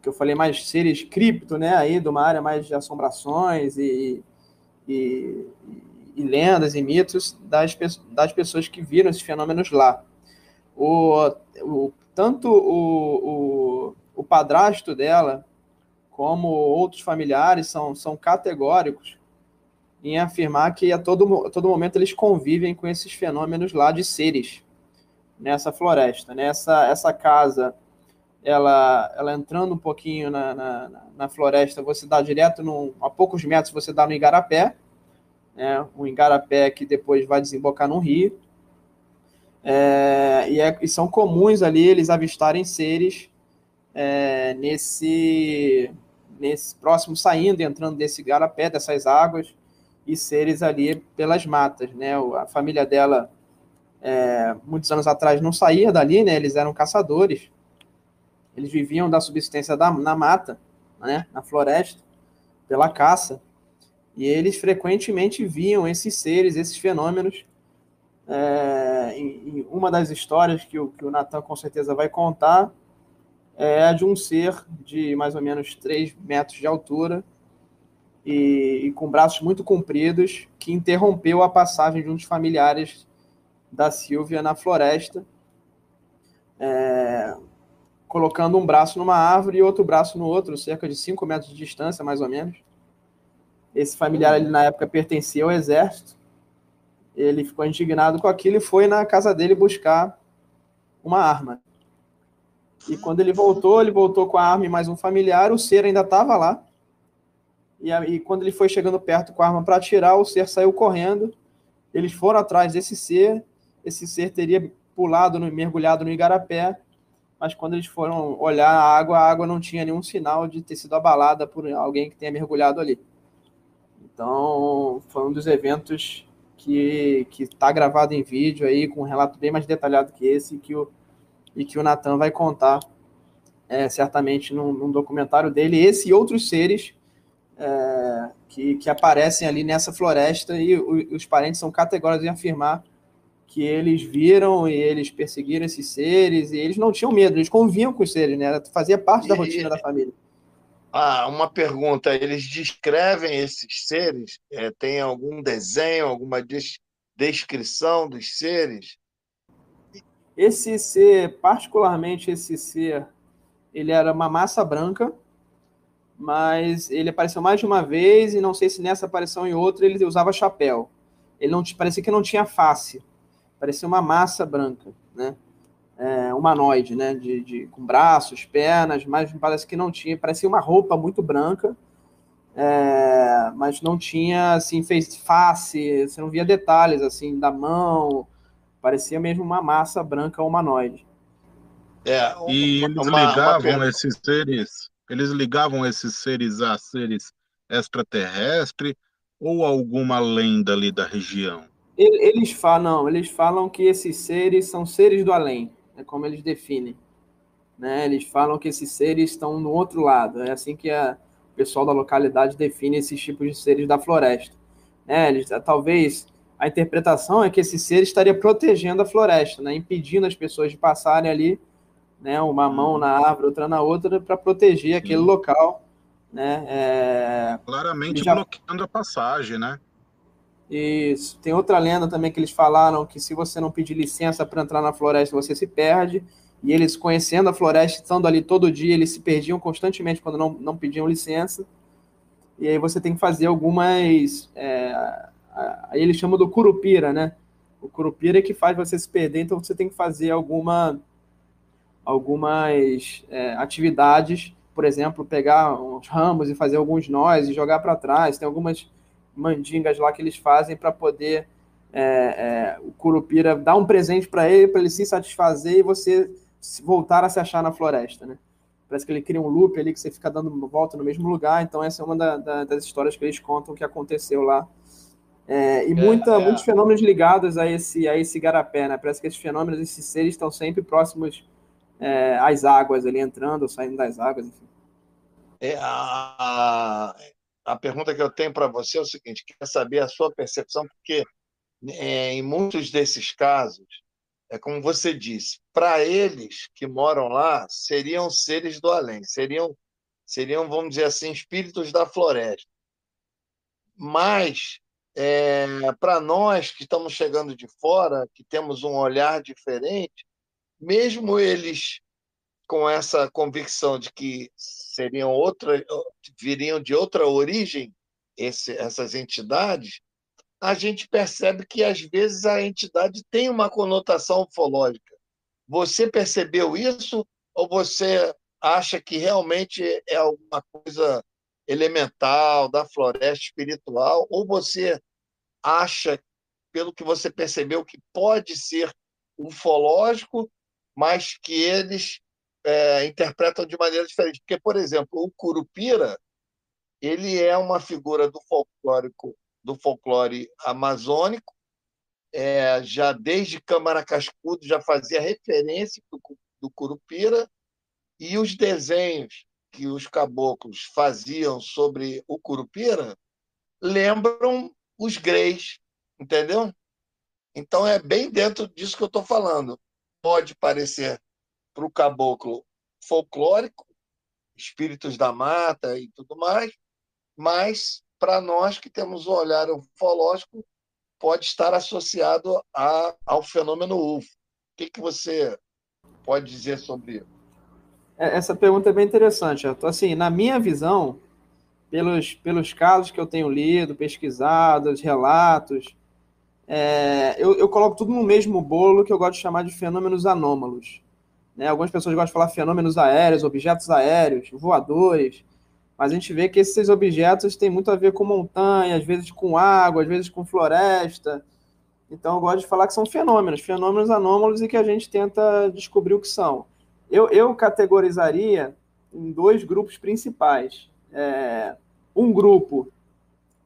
que eu falei, mais seres cripto, né, aí de uma área mais de assombrações e lendas e mitos das pessoas que viram esses fenômenos lá. Tanto o padrasto dela como outros familiares são categóricos em afirmar que a todo momento eles convivem com esses fenômenos lá de seres nessa floresta, né? Essa casa, ela entrando um pouquinho na floresta, você dá direto, a poucos metros você dá no Igarapé, né? Um Igarapé que depois vai desembocar num rio. E são comuns ali eles avistarem seres nesse próximo, saindo e entrando desse garapé, dessas águas, e seres ali pelas matas, né? A família dela, muitos anos atrás, não saía dali, né? Eles eram caçadores, eles viviam da subsistência na mata, né? Na floresta, pela caça, e eles frequentemente viam esses seres, esses fenômenos. Em uma das histórias que o Natan com certeza vai contar é de um ser de mais ou menos 3 metros de altura e com braços muito compridos, que interrompeu a passagem de um dos familiares da Silvia na floresta, colocando um braço numa árvore e outro braço no outro, cerca de 5 metros de distância, mais ou menos. Esse familiar, ele, na época, pertencia ao exército. Ele ficou indignado com aquilo e foi na casa dele buscar uma arma. E quando ele voltou com a arma e mais um familiar, o ser ainda estava lá. E quando ele foi chegando perto com a arma para atirar, o ser saiu correndo. Eles foram atrás desse ser. Esse ser teria mergulhado no Igarapé, mas quando eles foram olhar a água não tinha nenhum sinal de ter sido abalada por alguém que tenha mergulhado ali. Então, foi um dos eventos que está gravado em vídeo aí, com um relato bem mais detalhado que esse, e que o Natan vai contar certamente num documentário dele, esse e outros seres que aparecem ali nessa floresta, e os parentes são categóricos em afirmar que eles viram e eles perseguiram esses seres, e eles não tinham medo, eles conviviam com os seres, né? Fazia parte da rotina da família. Uma pergunta, eles descrevem esses seres? Tem algum desenho, alguma descrição dos seres? Esse ser, particularmente esse ser, ele era uma massa branca, mas ele apareceu mais de uma vez, e não sei se nessa aparição e outra ele usava chapéu. Ele não parecia que não tinha face, parecia uma massa branca, né? Humanoide, né? Com braços, pernas, mas parece que não tinha, parecia uma roupa muito branca, mas não tinha, assim, fez face, você não via detalhes, assim, da mão, parecia mesmo uma massa branca humanoide. E eles ligavam esses seres a seres extraterrestres ou alguma lenda ali da região? Eles falam que esses seres são seres do além, é como eles definem, né? Eles falam que esses seres estão no outro lado, é assim que o pessoal da localidade define esses tipos de seres da floresta, né? Talvez a interpretação é que esse ser estaria protegendo a floresta, né? Impedindo as pessoas de passarem ali, né? Uma mão na árvore, outra na outra, para proteger aquele local, né? Claramente bloqueando a passagem, né? Isso. Tem outra lenda também que eles falaram que se você não pedir licença para entrar na floresta, você se perde. E eles, conhecendo a floresta, estando ali todo dia, eles se perdiam constantemente quando não pediam licença. E aí você tem que fazer algumas... aí eles chamam do curupira, né? O curupira é que faz você se perder, então você tem que fazer algumas atividades, por exemplo, pegar uns ramos e fazer alguns nós e jogar para trás. Tem algumas mandingas lá que eles fazem para poder o curupira dar um presente para ele se satisfazer e você voltar a se achar na floresta, né? Parece que ele cria um loop ali que você fica dando volta no mesmo lugar. Então essa é uma das histórias que eles contam que aconteceu lá. Muitos fenômenos ligados a esse igarapé, né? Parece que esses fenômenos, esses seres estão sempre próximos às águas ali, entrando ou saindo das águas, enfim. A pergunta que eu tenho para você é o seguinte: quer saber a sua percepção, porque em muitos desses casos, é como você disse, para eles que moram lá, seriam seres do além, seriam, vamos dizer assim, espíritos da floresta. Mas, para nós que estamos chegando de fora, que temos um olhar diferente, mesmo eles com essa convicção de que viriam de outra origem, essas entidades, a gente percebe que, às vezes, a entidade tem uma conotação ufológica. Você percebeu isso ou você acha que realmente é alguma coisa elemental, da floresta espiritual, ou você acha, pelo que você percebeu, que pode ser ufológico, mas que eles interpretam de maneira diferente? Porque, por exemplo, o Curupira, ele é uma figura do folclore amazônico, já desde Câmara Cascudo já fazia referência do Curupira, e os desenhos que os caboclos faziam sobre o Curupira lembram os greys, entendeu? Então é bem dentro disso que eu estou falando. Pode parecer para o caboclo folclórico, espíritos da mata e tudo mais, mas para nós que temos um olhar ufológico, pode estar associado ao fenômeno UFO. O que você pode dizer sobre isso? Essa pergunta é bem interessante, Arthur. Assim, na minha visão, pelos casos que eu tenho lido, pesquisado, os relatos, eu coloco tudo no mesmo bolo que eu gosto de chamar de fenômenos anômalos, né? Algumas pessoas gostam de falar fenômenos aéreos, objetos aéreos, voadores, mas a gente vê que esses objetos têm muito a ver com montanha, às vezes com água, às vezes com floresta. Então eu gosto de falar que são fenômenos anômalos, e que a gente tenta descobrir o que são. Eu categorizaria em dois grupos principais. Um grupo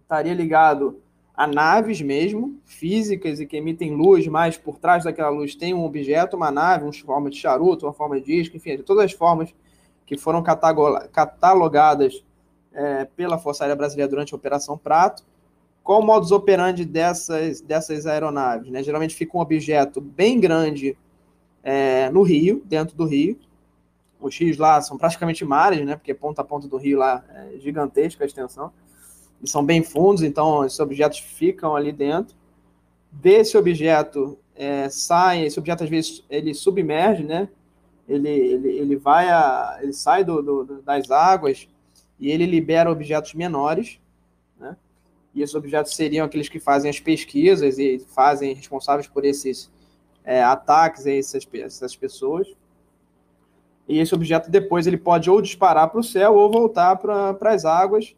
estaria ligado a naves mesmo, físicas e que emitem luz, mas por trás daquela luz tem um objeto, uma nave, uma forma de charuto, uma forma de disco, enfim, de todas as formas que foram catalogadas pela Força Aérea Brasileira durante a Operação Prato. Qual o modus operandi dessas aeronaves? Né? Geralmente fica um objeto bem grande no rio, dentro do rio. Os rios lá são praticamente mares, né? Porque ponta a ponta do rio lá é gigantesca a extensão. E são bem fundos, então esses objetos ficam ali dentro. Desse objeto esse objeto às vezes ele submerge, né? Ele sai das águas e ele libera objetos menores, né? E esses objetos seriam aqueles que fazem as pesquisas e fazem responsáveis por esses ataques a essas pessoas. E esse objeto depois ele pode ou disparar para o céu ou voltar para as águas.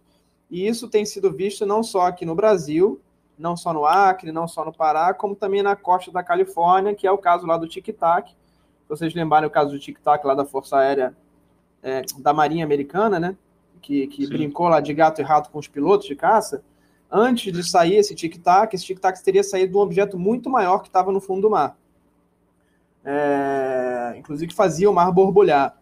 E isso tem sido visto não só aqui no Brasil, não só no Acre, não só no Pará, como também na costa da Califórnia, que é o caso lá do Tic Tac. Se vocês lembrarem o caso do Tic Tac lá da Força Aérea da Marinha Americana, né? Que brincou lá de gato e rato com os pilotos de caça. Antes de sair esse Tic Tac teria saído de um objeto muito maior que estava no fundo do mar. Inclusive fazia o mar borbulhar.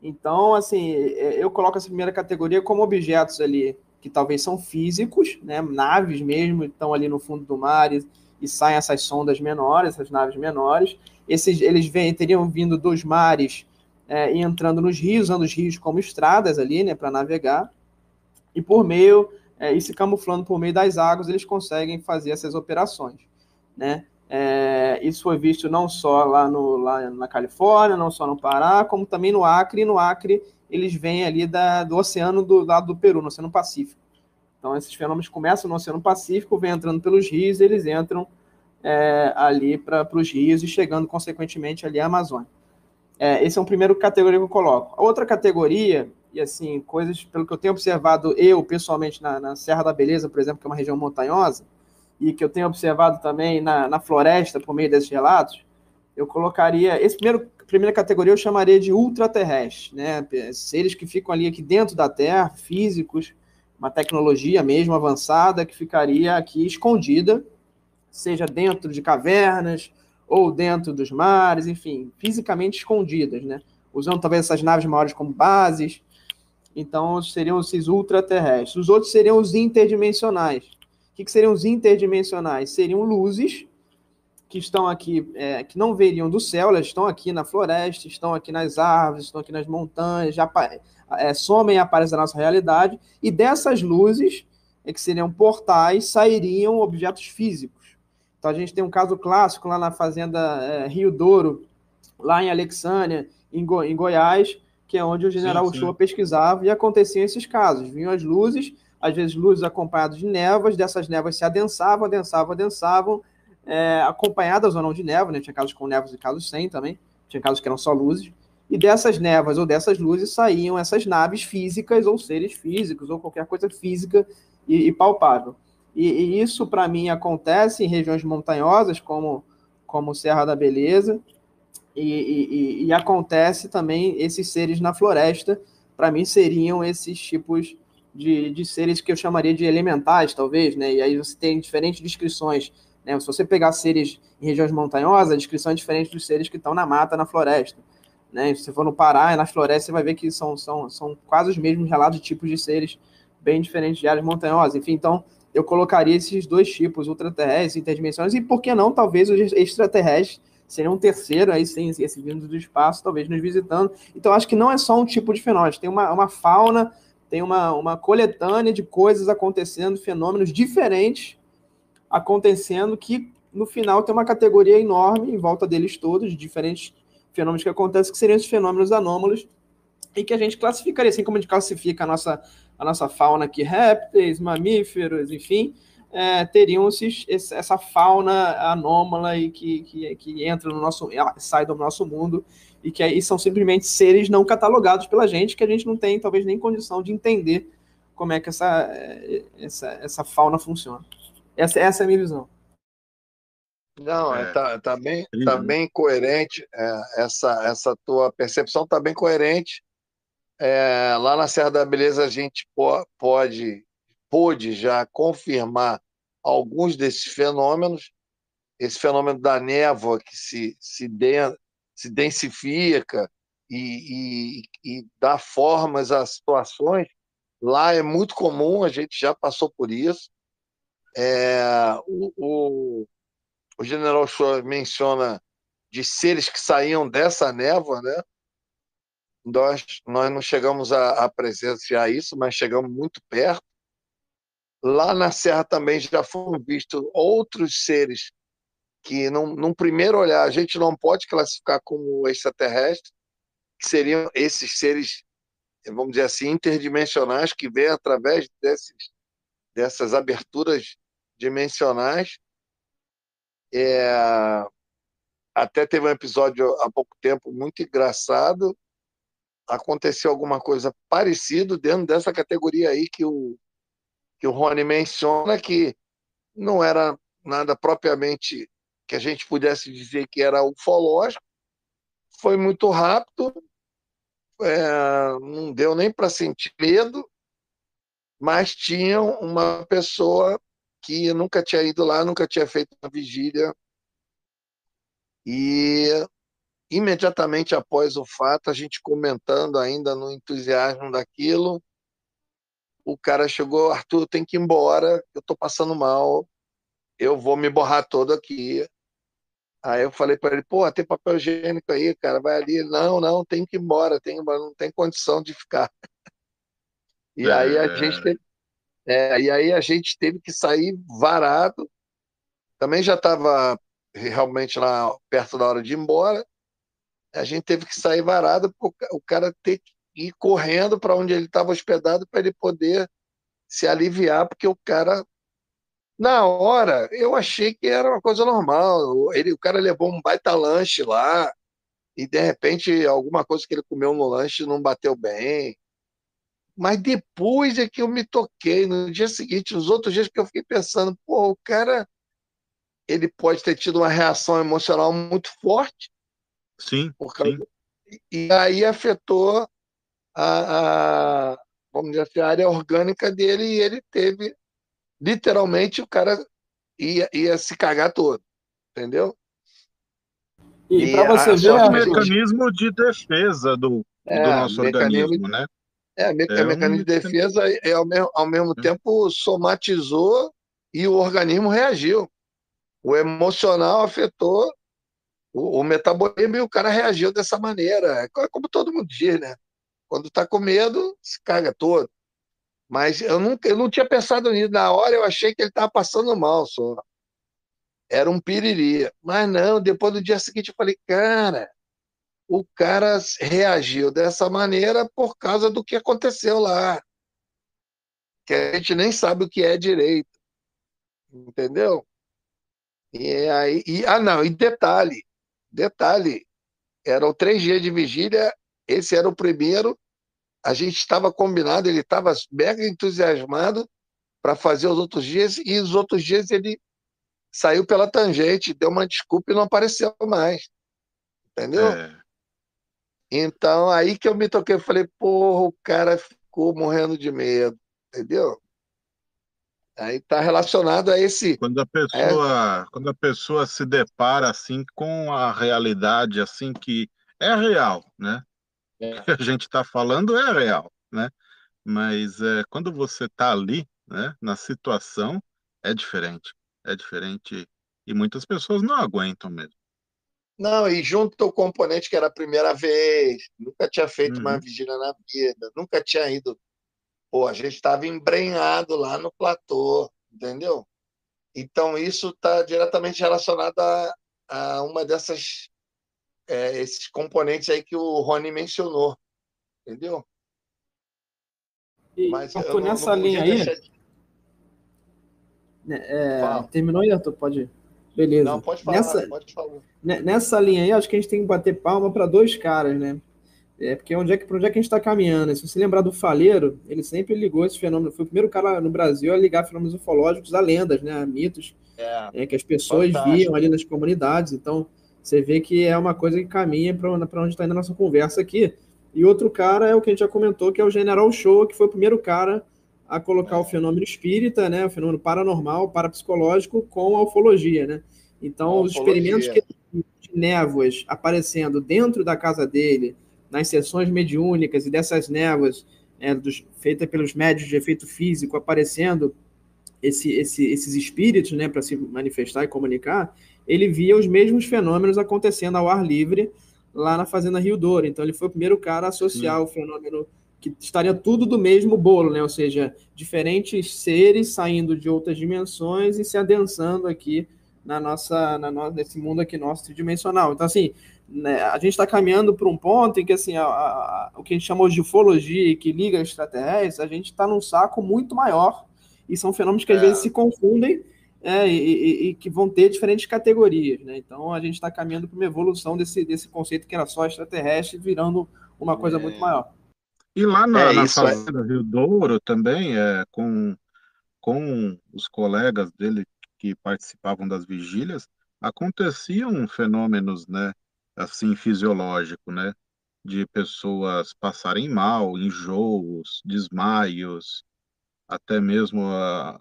Então, assim, eu coloco essa primeira categoria como objetos ali que talvez são físicos, né, naves mesmo, estão ali no fundo do mar e saem essas sondas menores, essas naves menores. Eles teriam vindo dos mares e entrando nos rios, usando os rios como estradas ali, né, para navegar. E por meio, e se camuflando por meio das águas, eles conseguem fazer essas operações, né? Isso foi visto não só lá na Califórnia, não só no Pará, como também no Acre. E no Acre, eles vêm ali do oceano do lado do Peru, no Oceano Pacífico. Então, esses fenômenos começam no Oceano Pacífico, vêm entrando pelos rios, eles entram ali para os rios e chegando, consequentemente, ali à Amazônia. Esse é um primeiro categoria que eu coloco. A outra categoria, e assim, coisas, pelo que eu tenho observado, eu, pessoalmente, na Serra da Beleza, por exemplo, que é uma região montanhosa, e que eu tenho observado também na floresta, por meio desses relatos, eu colocaria... Primeira categoria eu chamaria de ultraterrestre, né? Seres que ficam ali aqui dentro da Terra, físicos, uma tecnologia mesmo avançada, que ficaria aqui escondida, seja dentro de cavernas ou dentro dos mares, enfim, fisicamente escondidas, né? Usando talvez essas naves maiores como bases. Então, seriam esses ultraterrestres. Os outros seriam os interdimensionais. O que seriam os interdimensionais? Seriam luzes que estão aqui, que não veriam do céu, elas estão aqui na floresta, estão aqui nas árvores, estão aqui nas montanhas, somem e aparecem na nossa realidade, e dessas luzes, que seriam portais, sairiam objetos físicos. Então, a gente tem um caso clássico lá na fazenda Rio Douro, lá em Alexânia, em Goiás, que é onde o general Uchoa pesquisava, e aconteciam esses casos. Vinham as luzes, às vezes luzes acompanhadas de névoas, dessas névoas se adensavam, acompanhadas ou não de névoa, né? Tinha casos com névoas e casos sem também, tinha casos que eram só luzes, e dessas névoas ou dessas luzes saíam essas naves físicas, ou seres físicos, ou qualquer coisa física e palpável. E isso, para mim, acontece em regiões montanhosas, como Serra da Beleza, e acontece também esses seres na floresta. Para mim, seriam esses tipos de seres que eu chamaria de elementais, talvez, né? E aí você tem diferentes descrições, né? Se você pegar seres em regiões montanhosas, a descrição é diferente dos seres que estão na mata, na floresta, né? Se você for no Pará e na floresta, você vai ver que são quase os mesmos relatos de tipos de seres bem diferentes de áreas montanhosas. Enfim, então, eu colocaria esses dois tipos, ultraterrestres, interdimensionais, e por que não, talvez, os extraterrestres seria um terceiro, aí sim, esse vindo do espaço, talvez nos visitando. Então, acho que não é só um tipo de fenômeno, tem uma fauna, tem uma coletânea de coisas acontecendo, fenômenos diferentes acontecendo, que no final tem uma categoria enorme em volta deles todos, de diferentes fenômenos que acontecem, que seriam esses fenômenos anômalos, e que a gente classificaria, assim como a gente classifica a nossa fauna aqui, répteis, mamíferos, enfim, teriam essa fauna anômala e que entra no nosso, sai do nosso mundo, e que aí são simplesmente seres não catalogados pela gente, que a gente não tem talvez nem condição de entender como é que essa fauna funciona. Essa é a minha visão. Não, tá bem coerente, essa tua percepção está bem coerente. Lá na Serra da Beleza a gente pôde já confirmar alguns desses fenômenos. Esse fenômeno da névoa que se densifica e dá formas a situações, lá é muito comum, a gente já passou por isso. O general Uchoa menciona de seres que saíam dessa névoa, né? Nós não chegamos a presenciar isso, mas chegamos muito perto. Lá na Serra também já foram vistos outros seres que, num primeiro olhar, a gente não pode classificar como extraterrestres, que seriam esses seres vamos dizer assim, interdimensionais que vêm através dessas aberturas dimensionais. Até teve um episódio há pouco tempo muito engraçado. Aconteceu alguma coisa parecida dentro dessa categoria aí que o Rony menciona, que não era nada propriamente que a gente pudesse dizer que era ufológico. Foi muito rápido, não deu nem para sentir medo, mas tinha uma pessoa que nunca tinha ido lá, nunca tinha feito uma vigília, e imediatamente após o fato, a gente comentando ainda no entusiasmo daquilo, o cara chegou: Arthur, tem que ir embora, eu estou passando mal, eu vou me borrar todo aqui. Aí eu falei para ele: pô, tem papel higiênico aí, cara, vai ali. Não, tem que ir embora, não tem condição de ficar. E aí a gente teve que sair varado. Também já estava realmente lá perto da hora de ir embora. A gente teve que sair varado para o cara ter que ir correndo para onde ele estava hospedado para ele poder se aliviar, porque o cara, na hora, eu achei que era uma coisa normal. O cara levou um baita lanche lá e, de repente, alguma coisa que ele comeu no lanche não bateu bem. Mas depois é que eu me toquei, no dia seguinte, nos outros dias, que eu fiquei pensando: pô, o cara, ele pode ter tido uma reação emocional muito forte, Sim, por causa, sim. e aí afetou vamos dizer assim, a área orgânica dele, e ele teve, literalmente, o cara ia se cagar todo, entendeu? E para A você ver, É um sorte que a gente, mecanismo de defesa do nosso mecanismo, organismo, né? é É um mecanismo de mecanismo. defesa, ao mesmo tempo somatizou e o organismo reagiu. O emocional afetou o metabolismo e o cara reagiu dessa maneira. É como todo mundo diz, né? Quando tá com medo, se caga todo. Mas eu não tinha pensado nisso. Na hora eu achei que ele estava passando mal só. Era um piriri. Mas não, depois do dia seguinte eu falei: cara, o cara reagiu dessa maneira por causa do que aconteceu lá. Que a gente nem sabe o que é direito. Entendeu? E aí, não, e detalhe, eram 3 dias de vigília, esse era o primeiro, a gente estava combinado, ele estava mega entusiasmado para fazer os outros dias, e os outros dias ele saiu pela tangente, deu uma desculpa e não apareceu mais, entendeu? É, Então, aí que eu me toquei, eu falei: porra, o cara ficou morrendo de medo, entendeu? Aí tá relacionado a esse... quando a pessoa se depara assim com a realidade assim que é real, né? O que a gente está falando é real, né? Mas quando você está ali, né, na situação, é diferente e muitas pessoas não aguentam mesmo. Não, e junto o componente que era a primeira vez, nunca tinha feito uma Uhum. vigília na vida, nunca tinha ido. Pô, a gente estava embrenhado lá no platô, entendeu? Então, isso está diretamente relacionado a uma esses componentes aí que o Rony mencionou, entendeu? e, Mas eu Arthur, não nessa podia linha aí, deixar de né, falar. terminou aí, Arthur? Pode ir. Não, Beleza. pode falar, Nessa, pode falar. nessa linha aí, acho que a gente tem que bater palma para dois caras, né? Porque para onde é que a gente está caminhando? Se você lembrar do Faleiro, ele sempre ligou esse fenômeno. Foi o primeiro cara no Brasil a ligar fenômenos ufológicos a lendas, né? A mitos, É, que as pessoas viam fantástico. ali nas comunidades. Então, você vê que é uma coisa que caminha para onde está indo a nossa conversa aqui. E outro cara é o que a gente já comentou, que é o General Shoa, que foi o primeiro cara a colocar o fenômeno espírita, né? O fenômeno paranormal, parapsicológico, com a ufologia, né? Então, os experimentos Ufologia. que de névoas aparecendo dentro da casa dele, nas sessões mediúnicas, e dessas névoas feitas pelos médios de efeito físico aparecendo esses espíritos, né, para se manifestar e comunicar, ele via os mesmos fenômenos acontecendo ao ar livre lá na Fazenda Rio Douro. Então ele foi o primeiro cara a associar Sim. o fenômeno que estaria tudo do mesmo bolo, né? Ou seja, diferentes seres saindo de outras dimensões e se adensando aqui nesse mundo aqui nosso tridimensional. Então, assim, né, a gente está caminhando para um ponto em que, assim, o que a gente chama de ufologia, que liga extraterrestres, a gente está num saco muito maior, e são fenômenos que às vezes se confundem, e que vão ter diferentes categorias, né? Então, a gente está caminhando para uma evolução desse conceito que era só extraterrestre, virando uma coisa muito maior. E lá na isso é. Fazenda Rio Douro também, com os colegas dele que participavam das vigílias, aconteciam fenômenos, né, assim, fisiológico, né, de pessoas passarem mal, enjoos, desmaios, até mesmo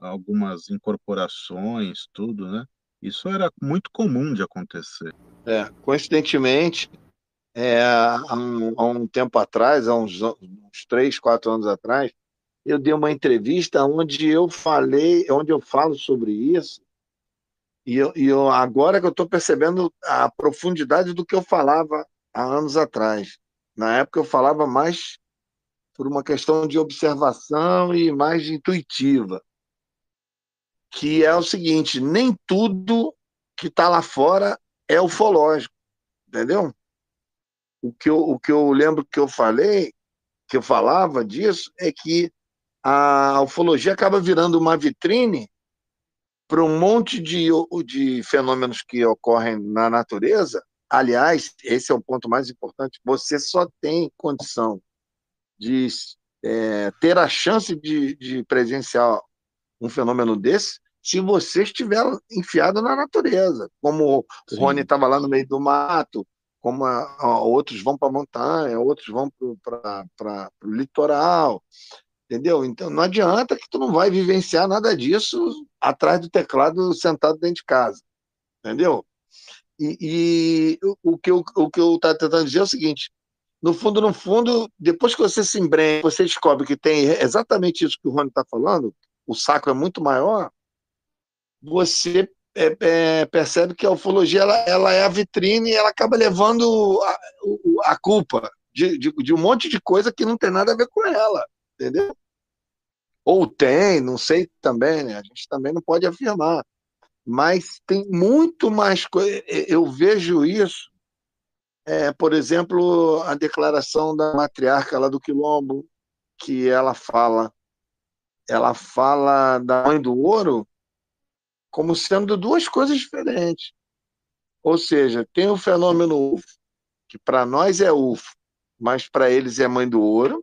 algumas incorporações, tudo, né? Isso era muito comum de acontecer. Coincidentemente, há um tempo atrás, há uns 3, 4 anos atrás, eu dei uma entrevista onde eu falo sobre isso, agora que eu estou percebendo a profundidade do que eu falava há anos atrás. Na época eu falava mais por uma questão de observação e mais intuitiva, que é o seguinte: nem tudo que está lá fora é ufológico, entendeu? O que eu lembro que eu falei, que eu falava disso, é que a ufologia acaba virando uma vitrine para um monte de fenômenos que ocorrem na natureza. Aliás, esse é o ponto mais importante: você só tem condição de ter a chance de presenciar um fenômeno desse se você estiver enfiado na natureza, como o Rony estava lá no meio do mato, como outros vão para a montanha, outros vão para o litoral, entendeu? Então não adianta que tu não vai vivenciar nada disso atrás do teclado sentado dentro de casa, entendeu? E o que eu estava tentando dizer é o seguinte: no fundo, depois que você se embrenha, você descobre que tem exatamente isso que o Rony está falando, o saco é muito maior, você percebe que a ufologia ela é a vitrine e ela acaba levando a culpa de um monte de coisa que não tem nada a ver com ela, entendeu? Ou tem, não sei também, né? A gente também não pode afirmar. Mas tem muito mais coisa. Eu vejo isso, por exemplo, a declaração da matriarca lá do Quilombo, que ela fala da Mãe do Ouro como sendo duas coisas diferentes. Ou seja, tem o fenômeno UFO, que para nós é UFO, mas para eles é Mãe do Ouro,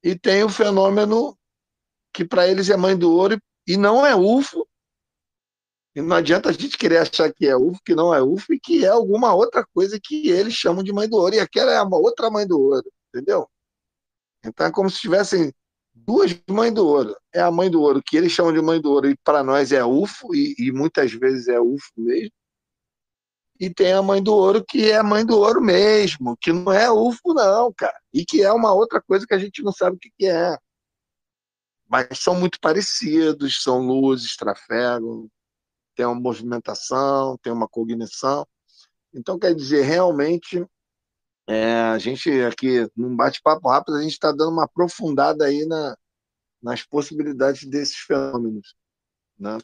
e tem o fenômeno que para eles é Mãe do Ouro e não é UFO, e não adianta a gente querer achar que é UFO, que não é UFO, e que é alguma outra coisa que eles chamam de Mãe do Ouro, e aquela é uma outra Mãe do Ouro, entendeu? Então é como se tivessem duas Mães do Ouro. É a Mãe do Ouro, que eles chamam de Mãe do Ouro, e para nós é UFO, e muitas vezes é UFO mesmo. E tem a Mãe do Ouro, que é a Mãe do Ouro mesmo, que não é UFO não, cara. E que é uma outra coisa que a gente não sabe o que é. Mas são muito parecidos, são luzes, trafegam, tem uma movimentação, tem uma cognição. Então, quer dizer, realmente, a gente aqui, num bate-papo rápido, a gente está dando uma aprofundada aí nas possibilidades desses fenômenos, né?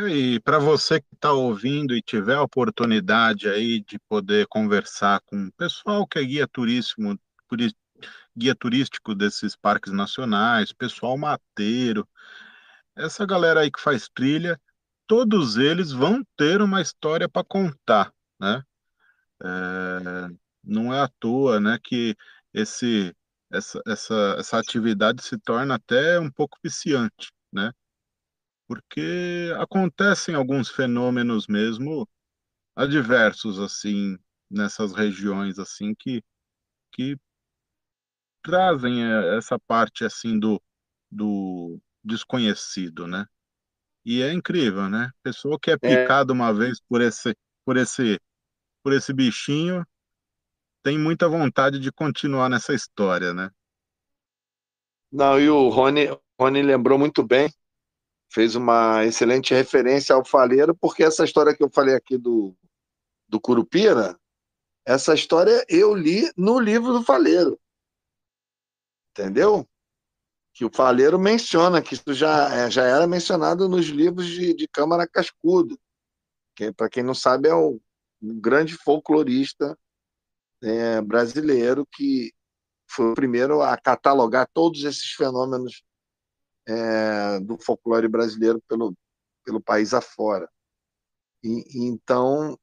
E para você que está ouvindo e tiver a oportunidade aí de poder conversar com o pessoal que é guia turístico desses parques nacionais, pessoal mateiro, essa galera aí que faz trilha, todos eles vão ter uma história para contar, né? Não é à toa, né, que essa atividade se torna até um pouco viciante, né? Porque acontecem alguns fenômenos mesmo adversos assim nessas regiões assim que trazem essa parte assim do desconhecido, né? E é incrível, né? Pessoa que é É, picada uma vez por esse por esse bichinho tem muita vontade de continuar nessa história, né? não, e o Rony lembrou muito bem, fez uma excelente referência ao Faleiro, porque essa história que eu falei aqui do Curupira, essa história eu li no livro do Faleiro, entendeu? que o Faleiro menciona, que isso já era mencionado nos livros de Câmara Cascudo, que, para quem não sabe, é um grande folclorista brasileiro que foi o primeiro a catalogar todos esses fenômenos do folclore brasileiro pelo país afora. Então,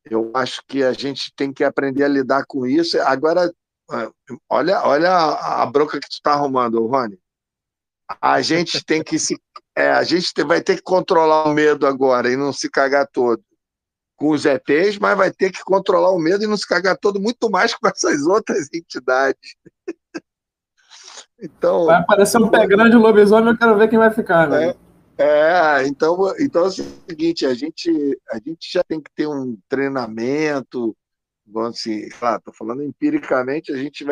eu acho que a gente tem que aprender a lidar com isso. Agora, olha a bronca que tu está arrumando, Rony. A gente tem que a gente vai ter que controlar o medo agora e não se cagar todo com os ETs, mas vai ter que controlar o medo e não se cagar todo muito mais com essas outras entidades. Então, vai aparecer um pé grande, um lobisomem, eu quero ver quem vai ficar, velho. Então é o seguinte, a gente já tem que ter um treinamento, vamos assim, claro, estou falando empiricamente, a gente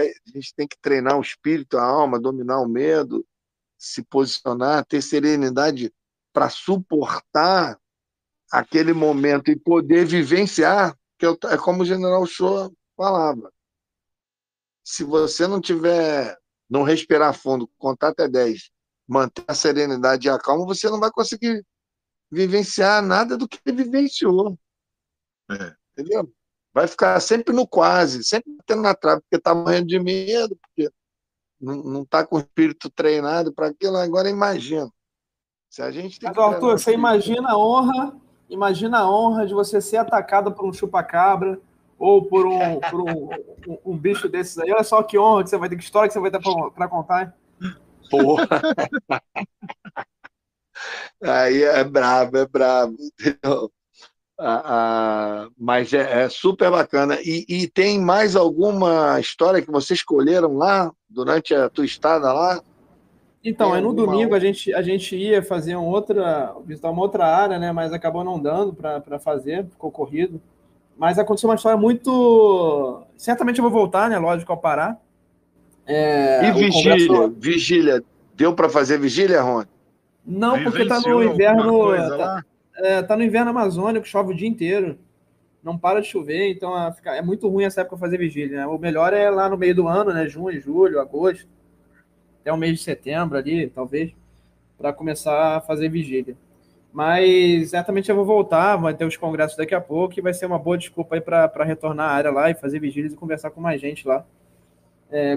tem que treinar o espírito, a alma, dominar o medo, se posicionar, ter serenidade para suportar aquele momento e poder vivenciar, que é como o General Shaw falava. Se você não respirar fundo, contar até 10, manter a serenidade e a calma, você não vai conseguir vivenciar nada do que vivenciou. Entendeu? Vai ficar sempre no quase, sempre batendo na trave, porque está morrendo de medo, porque não está com o espírito treinado para aquilo. Agora imagina. Se a gente tem Mas, Arthur, você imagina a honra de você ser atacado por um chupa-cabra ou por um bicho desses aí. Olha só que honra que você vai ter, que história que você vai ter para contar, hein? Porra! Aí é brabo. Entendeu? Mas é super bacana. E tem mais alguma história que vocês escolheram lá, durante a tua estada lá? Então, no domingo a gente ia fazer visitar uma outra área, né? Mas acabou não dando para fazer, ficou corrido. Mas aconteceu uma história muito... Certamente eu vou voltar, né? Lógico, ao Pará. E vigília? Vigília. Deu para fazer vigília, Rony? Não, porque tá no inverno... Tá no inverno amazônico, chove o dia inteiro. Não para de chover, então é muito ruim essa época fazer vigília, né? O melhor é lá no meio do ano, né? Junho, julho, agosto. Até o mês de setembro ali, talvez, para começar a fazer vigília. Mas certamente eu vou voltar, vai ter os congressos daqui a pouco e vai ser uma boa desculpa aí para retornar à área lá e fazer vigílias e conversar com mais gente lá,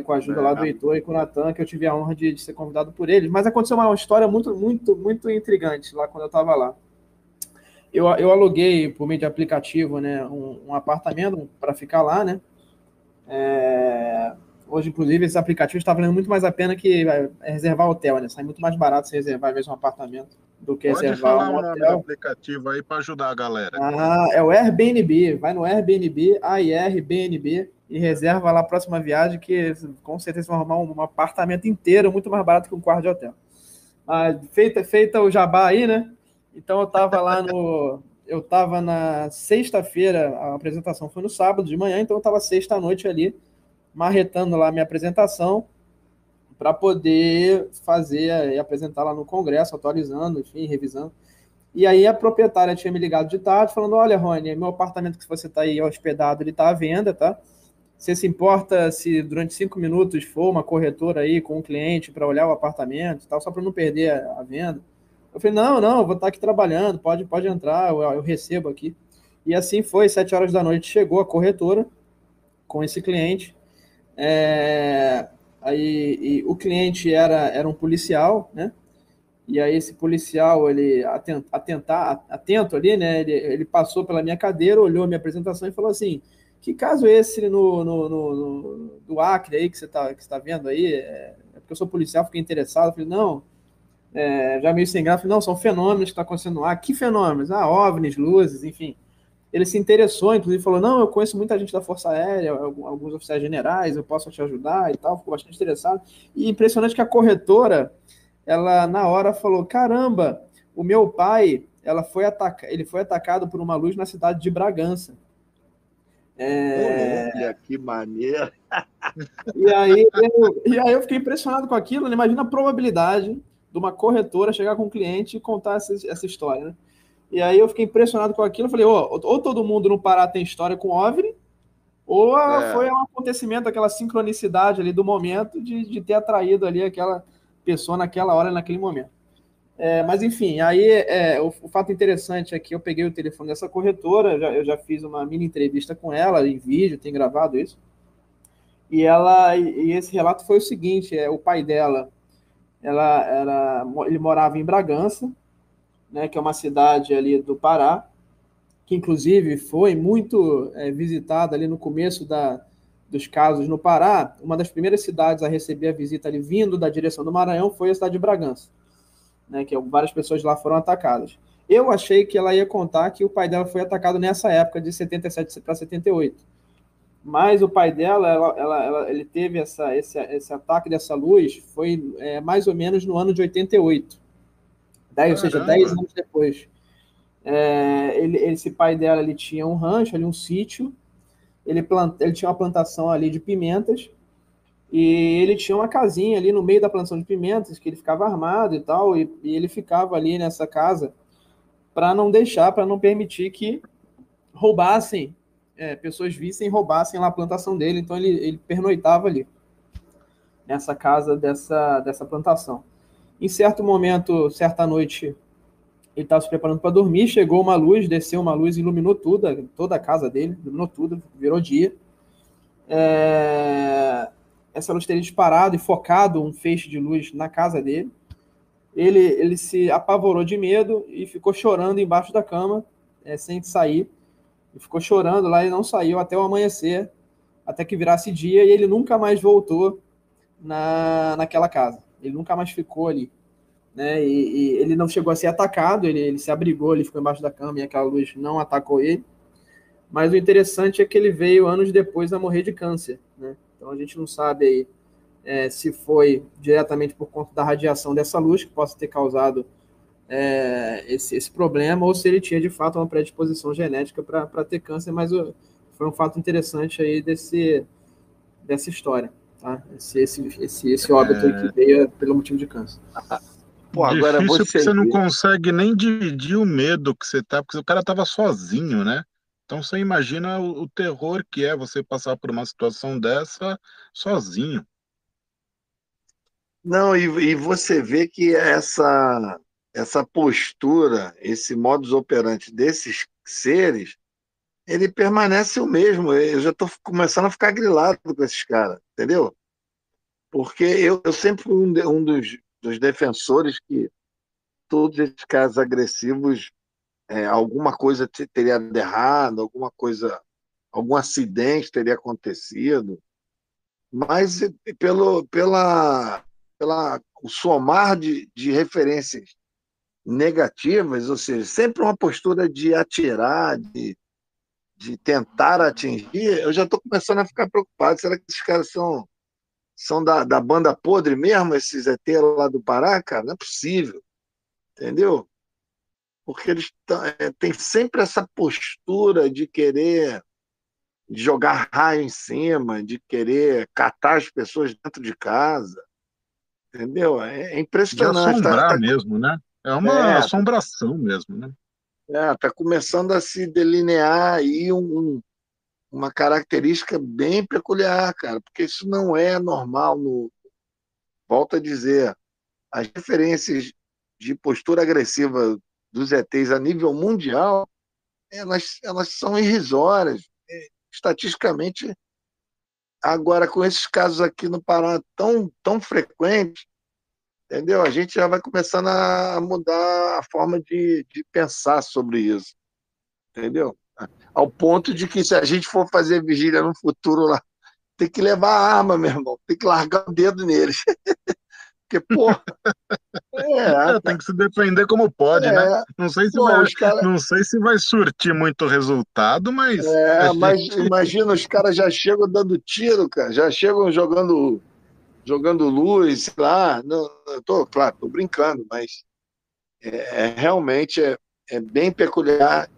com a ajuda lá do Heitor e com o Natan, que eu tive a honra de ser convidado por eles. Mas aconteceu uma história muito, muito, muito intrigante lá quando eu estava lá. Eu aluguei por meio de aplicativo, né, um apartamento para ficar lá, né? Hoje, inclusive, esse aplicativo está valendo muito mais a pena que reservar hotel, né? Sai muito mais barato você reservar mesmo um apartamento do que reservar um hotel. Pode falar o nome do aplicativo aí para ajudar a galera. É o Airbnb. Vai no Airbnb, AIRBNB, e reserva lá a próxima viagem, que com certeza vão arrumar um apartamento inteiro, muito mais barato que um quarto de hotel. Feita o jabá aí, né? Então eu estava na sexta-feira, a apresentação foi no sábado de manhã, então eu estava sexta à noite ali, marretando lá a minha apresentação para poder fazer e apresentar lá no congresso, atualizando, enfim, revisando. E aí a proprietária tinha me ligado de tarde, falando: olha, Rony, meu apartamento que você está aí hospedado, ele está à venda, tá? Você se importa se durante 5 minutos for uma corretora aí com um cliente para olhar o apartamento e tal, só para não perder a venda? Eu falei: não, eu vou estar aqui trabalhando, pode entrar, eu recebo aqui. E assim foi, 7 horas da noite chegou a corretora com esse cliente. Aí o cliente era um policial, né? E aí esse policial, ele atento ali, né? Ele passou pela minha cadeira, olhou a minha apresentação e falou assim: que caso é esse do Acre aí que você tá vendo aí? É porque eu sou policial, fiquei interessado. Eu falei: não, já meio sem graça. Não, são fenômenos que estão acontecendo no Acre. Que fenômenos? OVNIs, luzes, enfim. Ele se interessou, inclusive falou: não, eu conheço muita gente da Força Aérea, alguns oficiais generais, eu posso te ajudar e tal. Ficou bastante interessado. E impressionante que a corretora, ela na hora falou: caramba, o meu pai, ele foi atacado por uma luz na cidade de Bragança. Olha, que maneiro! E aí eu fiquei impressionado com aquilo, né? Imagina a probabilidade de uma corretora chegar com um cliente e contar essa história, né? E aí eu fiquei impressionado com aquilo, eu falei: ou todo mundo no Pará tem história com OVNI, ou foi um acontecimento, aquela sincronicidade ali do momento de ter atraído ali aquela pessoa naquela hora, naquele momento. Mas, enfim, aí o fato interessante é que eu peguei o telefone dessa corretora, eu já fiz uma mini entrevista com ela, em vídeo, tenho gravado isso, e esse relato foi o seguinte, o pai dela, ele morava em Bragança, né, que é uma cidade ali do Pará, que inclusive foi muito visitada ali no começo dos casos no Pará. Uma das primeiras cidades a receber a visita ali vindo da direção do Maranhão foi a cidade de Bragança, né, que várias pessoas lá foram atacadas. Eu achei que ela ia contar que o pai dela foi atacado nessa época, de 77 para 78. Mas o pai dela, ele teve esse ataque dessa luz, foi mais ou menos no ano de 88. Ou seja, 10 anos depois. Esse pai dela, ele tinha um rancho, ali, um sítio, ele tinha uma plantação ali de pimentas, e ele tinha uma casinha ali no meio da plantação de pimentas, que ele ficava armado e tal, e ele ficava ali nessa casa para não permitir que roubassem, pessoas vissem e roubassem lá a plantação dele. Então ele pernoitava ali, nessa casa dessa plantação. Em certo momento, certa noite, ele estava se preparando para dormir, chegou uma luz, desceu uma luz, iluminou toda a casa dele, iluminou tudo, virou dia. Essa luz teria disparado e focado um feixe de luz na casa dele. Ele se apavorou de medo e ficou chorando embaixo da cama, sem sair. E ficou chorando lá e não saiu até o amanhecer, até que virasse dia, e ele nunca mais voltou naquela casa. Ele nunca mais ficou ali, né? E ele não chegou a ser atacado, ele se abrigou, ele ficou embaixo da cama e aquela luz não atacou ele. Mas o interessante é que ele veio anos depois a morrer de câncer, né? Então a gente não sabe aí se foi diretamente por conta da radiação dessa luz que possa ter causado esse problema, ou se ele tinha de fato uma predisposição genética para ter câncer. Mas foi um fato interessante aí dessa história, tá? Esse óbito aí que veio pelo motivo de câncer. Pô, agora difícil porque você não consegue nem dividir o medo que você tá, porque o cara tava sozinho, né? Então você imagina o terror que é você passar por uma situação dessa sozinho. Não, e você vê que essa postura, esse modus operandi desses seres, ele permanece o mesmo. Eu já estou começando a ficar grilado com esses caras, entendeu? Porque eu sempre fui um dos defensores que todos esses casos agressivos, alguma coisa teria dado errado, algum acidente teria acontecido, mas o somar de referências negativas, ou seja, sempre uma postura de atirar, de tentar atingir, eu já estou começando a ficar preocupado. Será que esses caras são da banda podre mesmo, esses ET lá do Pará, cara? Não é possível, entendeu? Porque eles têm sempre essa postura de querer jogar raio em cima, de querer catar as pessoas dentro de casa, entendeu? É impressionante. De assombrar mesmo, né? É uma assombração mesmo, né? Está começando a se delinear aí uma característica bem peculiar, cara, porque isso não é normal. Volto a dizer, as referências de postura agressiva dos ETs a nível mundial, elas são irrisórias. Estatisticamente, agora com esses casos aqui no Pará tão frequentes, entendeu? A gente já vai começando a mudar a forma de pensar sobre isso, entendeu? Ao ponto de que, se a gente for fazer vigília no futuro lá, tem que levar a arma, meu irmão, tem que largar o dedo neles. Porque, porra. Tem que se defender como pode, né? Não sei se vai surtir muito resultado, mas. Mas imagina, os caras já chegam dando tiro, cara, já chegam jogando luz, sei lá. Não, tô brincando, mas realmente é bem peculiar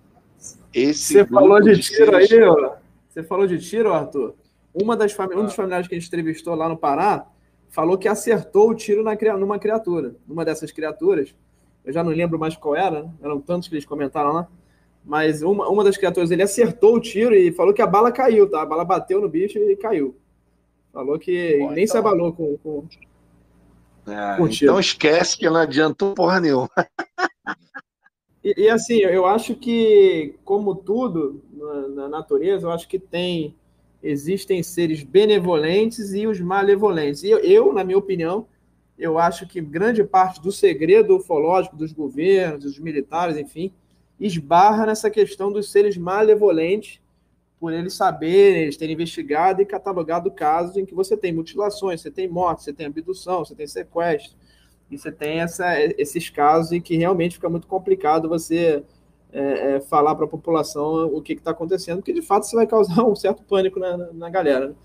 esse. Você falou de tiro aí, ó. Você falou de tiro, Arthur. Um dos familiares que a gente entrevistou lá no Pará falou que acertou o tiro numa criatura. Uma dessas criaturas, eu já não lembro mais qual era, né? Eram tantos que eles comentaram lá. mas uma das criaturas, ele acertou o tiro e falou que a bala caiu, tá? A bala bateu no bicho e caiu. Falou que Bom, nem se então, abalou com o tiro. então esquece que não adiantou porra nenhuma. E assim, eu acho que, como tudo na natureza, eu acho que existem seres benevolentes e os malevolentes. E na minha opinião, eu acho que grande parte do segredo ufológico dos governos, dos militares, enfim, esbarra nessa questão dos seres malevolentes, por eles saberem, eles terem investigado e catalogado casos em que você tem mutilações, você tem morte, você tem abdução, você tem sequestro, e você tem esses casos em que realmente fica muito complicado você falar para a população o que está acontecendo, porque de fato você vai causar um certo pânico na galera.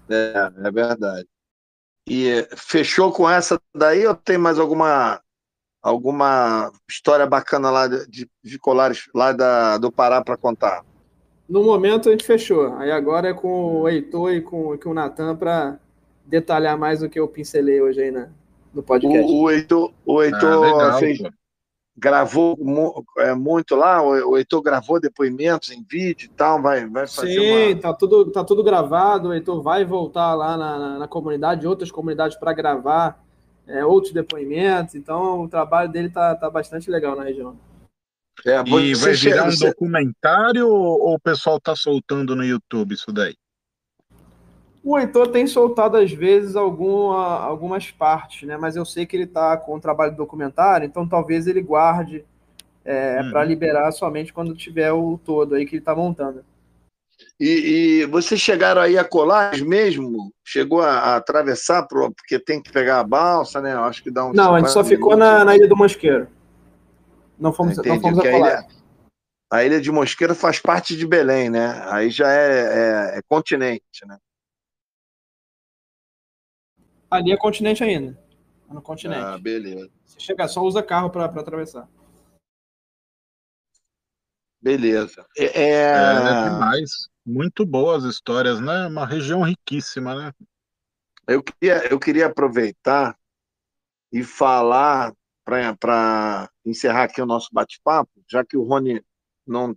Né? É verdade. E fechou com essa daí ou tem mais alguma história bacana lá de Colares, lá do Pará para contar? No momento a gente fechou. Aí agora é com o Heitor e com o Natan para detalhar mais o que eu pincelei hoje aí no podcast. O Heitor Legal, pô. gravou muito lá, o Heitor gravou depoimentos em vídeo e tal, vai fazer Sim, tá tudo gravado. O Heitor vai voltar lá na comunidade, outras comunidades para gravar outros depoimentos. Então o trabalho dele tá bastante legal na região. E vai virar um documentário ou o pessoal tá soltando no YouTube isso daí? O Heitor tem soltado, às vezes, algumas partes, né? Mas eu sei que ele está com o trabalho documentário, então talvez ele guarde para liberar somente quando tiver o todo aí que ele está montando. E vocês chegaram aí a Colares mesmo? Chegou a atravessar, porque tem que pegar a balsa, né? Eu acho que dá uns Não, a gente só ficou minutos. na Ilha do Mosqueiro. Não fomos a Colares. A Ilha de Mosqueiro faz parte de Belém, né? Aí já é continente, né? Ali é continente ainda. É no continente. Ah, beleza. Você chega, só usa carro para atravessar. Beleza. É demais. Muito boas histórias, né? Uma região riquíssima, né? Eu queria aproveitar e falar, para encerrar aqui o nosso bate-papo, já que o Rony não,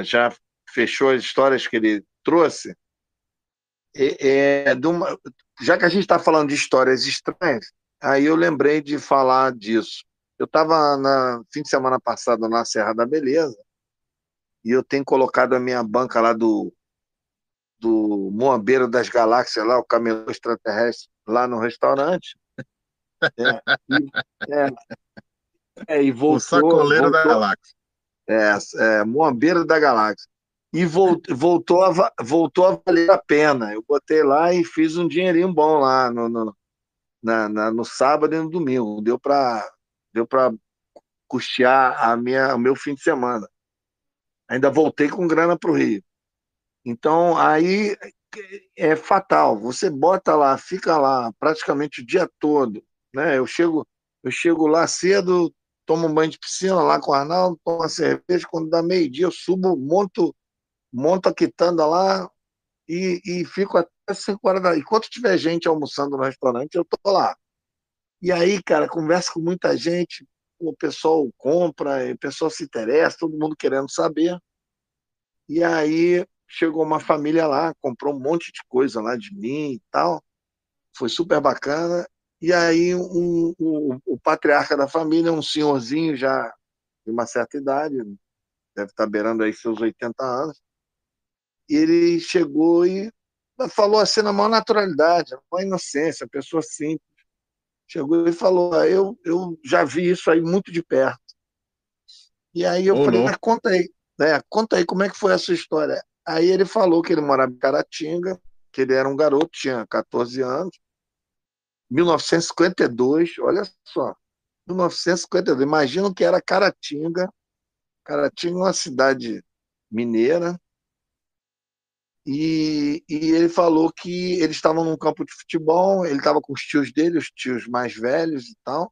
já fechou as histórias que ele trouxe, já que a gente está falando de histórias estranhas, aí eu lembrei de falar disso. Eu estava fim de semana passado na Serra da Beleza e eu tenho colocado a minha banca lá do Moambeiro das Galáxias, lá, o camelô extraterrestre, lá no restaurante. E voltou. O sacoleiro da galáxia. Moambeiro da Galáxia. E voltou a valer a pena. Eu botei lá e fiz um dinheirinho bom lá no sábado e no domingo. Deu para custear o meu fim de semana. Ainda voltei com grana para o Rio. Então, aí é fatal. Você bota lá, fica lá praticamente o dia todo. Né? Eu chego lá cedo, tomo um banho de piscina lá com o Arnaldo, tomo uma cerveja. Quando dá meio-dia, eu subo, monto a quitanda lá e fico até 5 horas da tarde. Enquanto tiver gente almoçando no restaurante, eu tô lá. E aí, cara, converso com muita gente, o pessoal compra, o pessoal se interessa, todo mundo querendo saber. E aí chegou uma família lá, comprou um monte de coisa lá de mim e tal. Foi super bacana. E aí o patriarca da família, um senhorzinho já de uma certa idade, deve estar beirando aí seus 80 anos, e ele chegou e falou assim na maior naturalidade, na maior inocência, pessoa simples. Chegou e falou, eu já vi isso aí muito de perto. E aí eu falei, mas conta aí, né? Conta aí como é que foi a sua história. Aí ele falou que ele morava em Caratinga, que ele era um garoto, tinha 14 anos, 1952, olha só, 1952, imagina que era Caratinga. Caratinga é uma cidade mineira, e ele falou que eles estavam num campo de futebol, ele estava com os tios dele, os tios mais velhos e tal,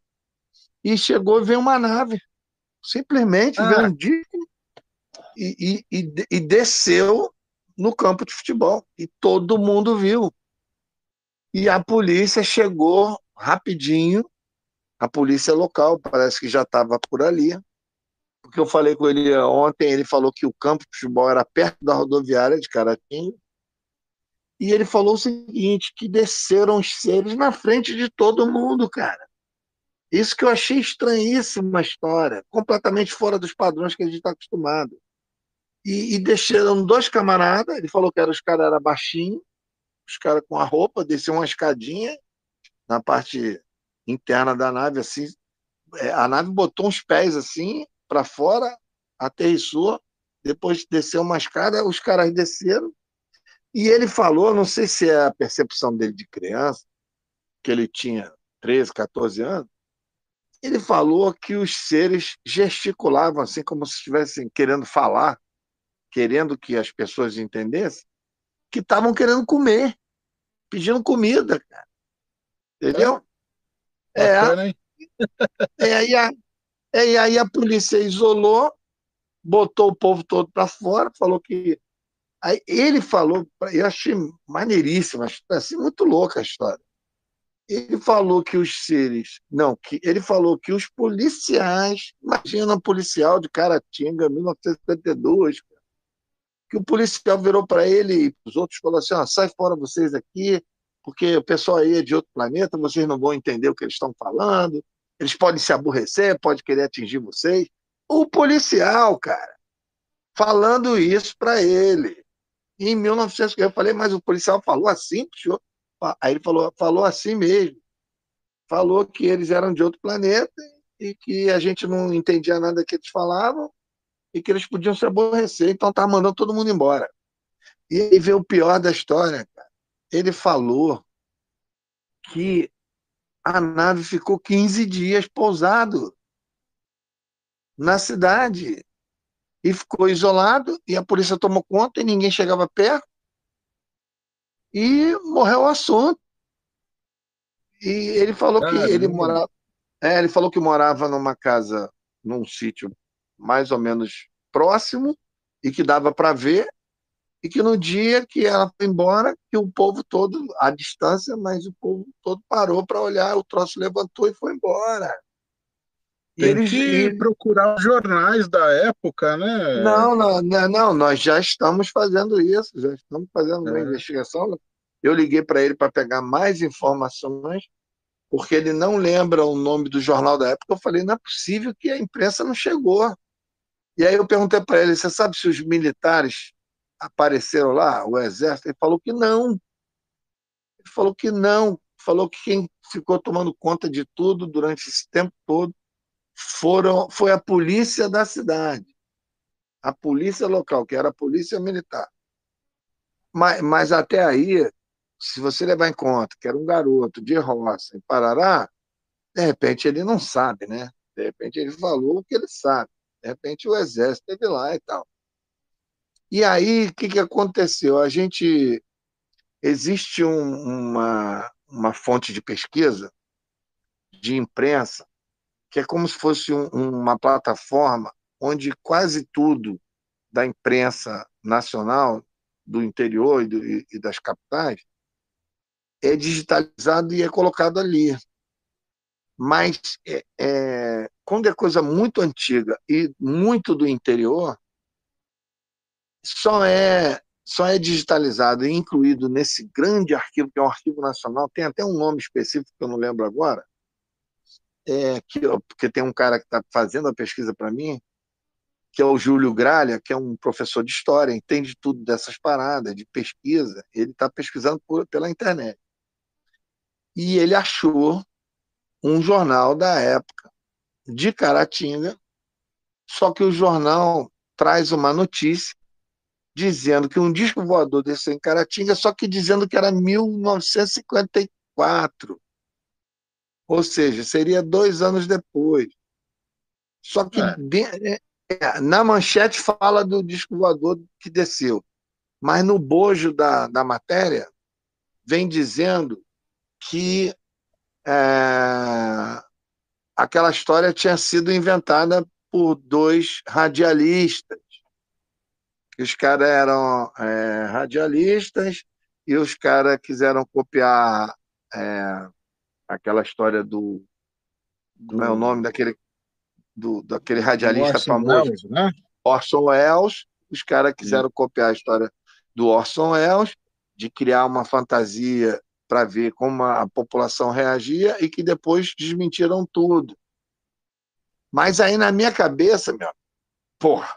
e chegou e veio uma nave, simplesmente veio um disco e desceu no campo de futebol, e todo mundo viu. E a polícia chegou rapidinho, a polícia local parece que já estava por ali, porque eu falei com ele ontem, ele falou que o campo de futebol era perto da rodoviária de Caratinga, e ele falou o seguinte, que desceram os seres na frente de todo mundo, cara. Isso que eu achei estranhíssima a história, completamente fora dos padrões que a gente está acostumado. E desceram dois camaradas, ele falou que os caras eram baixinhos, os caras com a roupa, desceram uma escadinha na parte interna da nave, assim, a nave botou uns pés assim para fora, aterrissou, depois desceu uma escada, os caras desceram, e ele falou, não sei se é a percepção dele de criança, que ele tinha 13, 14 anos, ele falou que os seres gesticulavam assim como se estivessem querendo falar, querendo que as pessoas entendessem, que estavam querendo comer, pedindo comida, cara. Entendeu? É, Bacana, hein? e aí a polícia isolou, botou o povo todo para fora, falou que. Aí ele falou, eu achei maneiríssima, assim, muito louca a história. Ele falou que os seres. Não, ele falou que os policiais. Imagina um policial de Caratinga, 1972, que o policial virou para ele e os outros falou assim: ó, sai fora vocês aqui, porque o pessoal aí é de outro planeta, vocês não vão entender o que eles estão falando, eles podem se aborrecer, pode querer atingir vocês. O policial, cara, falando isso para ele. E em 1900, eu falei, mas o policial falou assim, senhor? Aí ele falou assim mesmo. Falou que eles eram de outro planeta e que a gente não entendia nada que eles falavam e que eles podiam se aborrecer, então tá mandando todo mundo embora. E aí veio o pior da história, cara. Ele falou que a nave ficou 15 dias pousado na cidade e ficou isolado e a polícia tomou conta e ninguém chegava perto e morreu o assunto. E ele falou que Caramba. ele falou que morava numa casa, num sítio mais ou menos próximo e que dava para ver e que no dia que ela foi embora, que o povo todo, à distância, mas o povo todo parou para olhar, o troço levantou e foi embora. E Tem eles. que procurar os jornais da época, né? Não, não, não, não, nós já estamos fazendo isso, já estamos fazendo uma É, investigação. Eu liguei para ele para pegar mais informações, porque ele não lembra o nome do jornal da época. Eu falei, não é possível que a imprensa não chegou. E aí eu perguntei para ele, você sabe se os militares apareceram lá, o exército? Ele falou que não. Ele falou que não. Falou que quem ficou tomando conta de tudo durante esse tempo todo foi a polícia da cidade, a polícia local, que era a polícia militar. Mas até aí, se você levar em conta que era um garoto de roça em Parará, de repente ele não sabe, né? De repente ele falou o que ele sabe. De repente o exército esteve lá e tal. E aí, o que aconteceu? Existe uma fonte de pesquisa de imprensa que é como se fosse uma plataforma onde quase tudo da imprensa nacional, do interior e das capitais, é digitalizado e é colocado ali. Mas quando é coisa muito antiga e muito do interior, só é digitalizado e incluído nesse grande arquivo, que é um arquivo nacional, tem até um nome específico que eu não lembro agora, porque tem um cara que está fazendo a pesquisa para mim, que é o Júlio Gralha, que é um professor de história, entende tudo dessas paradas, de pesquisa, ele está pesquisando pela internet. E ele achou um jornal da época de Caratinga, só que o jornal traz uma notícia dizendo que um disco voador desceu em Caratinga, só que dizendo que era 1954, ou seja, seria 2 anos depois. Só que é, na manchete fala do disco voador que desceu, mas no bojo da matéria vem dizendo que aquela história tinha sido inventada por dois radialistas, que os caras eram radialistas e os caras quiseram copiar aquela história como é o nome daquele daquele radialista Orson famoso, Welles, né? Orson Welles. Os caras quiseram copiar a história do Orson Welles, de criar uma fantasia para ver como a população reagia e que depois desmentiram tudo. Mas aí na minha cabeça, meu, porra,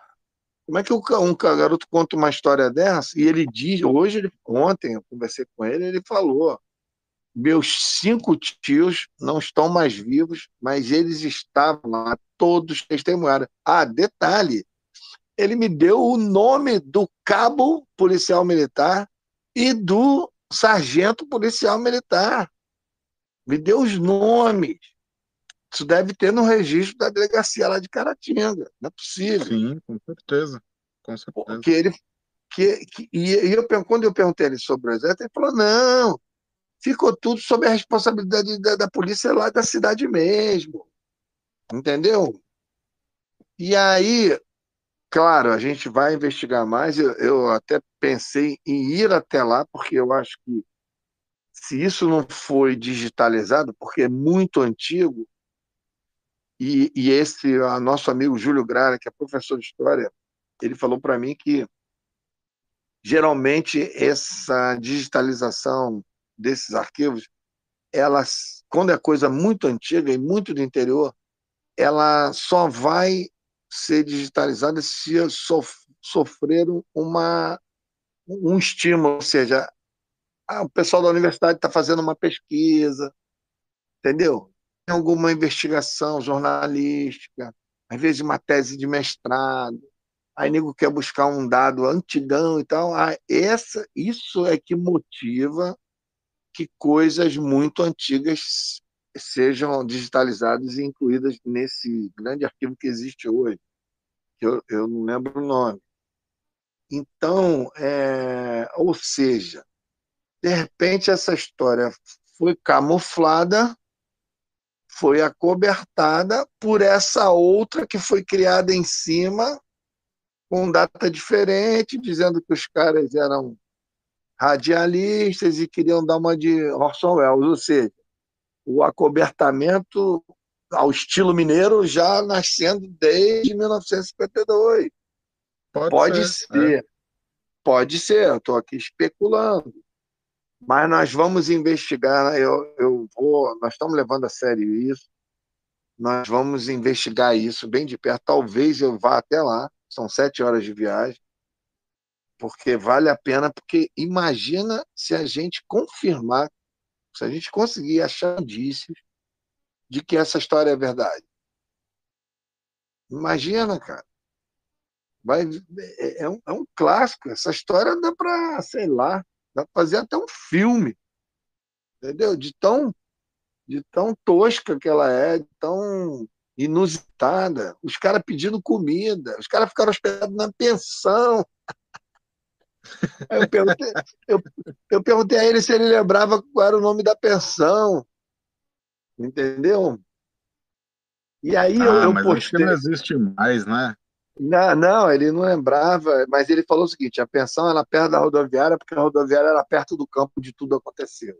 como é que um garoto conta uma história dessa? E ele diz, ontem eu conversei com ele, ele falou: meus 5 tios não estão mais vivos, mas eles estavam lá, todos testemunharam. Ah, detalhe, ele me deu o nome do cabo policial militar e do sargento policial militar. Me deu os nomes. Isso deve ter no registro da delegacia lá de Caratinga. Não é possível. Sim, com certeza. Com certeza. Porque ele, quando eu perguntei ele sobre o exército, ele falou: não, ficou tudo sob a responsabilidade da polícia lá da cidade mesmo. Entendeu? E aí, claro, a gente vai investigar mais. Eu até pensei em ir até lá, porque eu acho que se isso não foi digitalizado, porque é muito antigo, e esse nosso amigo Júlio Grara, que é professor de história, ele falou para mim que geralmente essa digitalização desses arquivos, quando é coisa muito antiga e muito do interior, ela só vai ser digitalizada se sofrer um estímulo, ou seja, o pessoal da universidade está fazendo uma pesquisa, entendeu? Tem alguma investigação jornalística, às vezes uma tese de mestrado, aí nego quer buscar um dado antigão e tal. Isso é que motiva que coisas muito antigas sejam digitalizadas e incluídas nesse grande arquivo que existe hoje, que eu não lembro o nome. Então, ou seja, de repente essa história foi camuflada, foi acobertada por essa outra que foi criada em cima, com data diferente, dizendo que os caras eram radialistas e queriam dar uma de Orson Welles, ou seja, o acobertamento ao estilo mineiro já nascendo desde 1952. Pode ser, pode ser, eu estou aqui especulando. Mas nós vamos investigar, nós estamos levando a sério isso, nós vamos investigar isso bem de perto, talvez eu vá até lá, são 7 horas de viagem, porque vale a pena, porque imagina se a gente confirmar, se a gente conseguir achar indícios de que essa história é verdade. Imagina, cara. É um clássico. Essa história dá para, sei lá, dá para fazer até um filme, entendeu? De tão tosca que ela é, de tão inusitada. Os caras pedindo comida, os caras ficaram hospedados na pensão. Aí eu perguntei a ele se ele lembrava qual era o nome da pensão, entendeu? E aí eu mas acho que postei. não existe mais, né? Não, ele não lembrava, mas ele falou o seguinte: a pensão era perto da rodoviária, porque a rodoviária era perto do campo onde tudo aconteceu.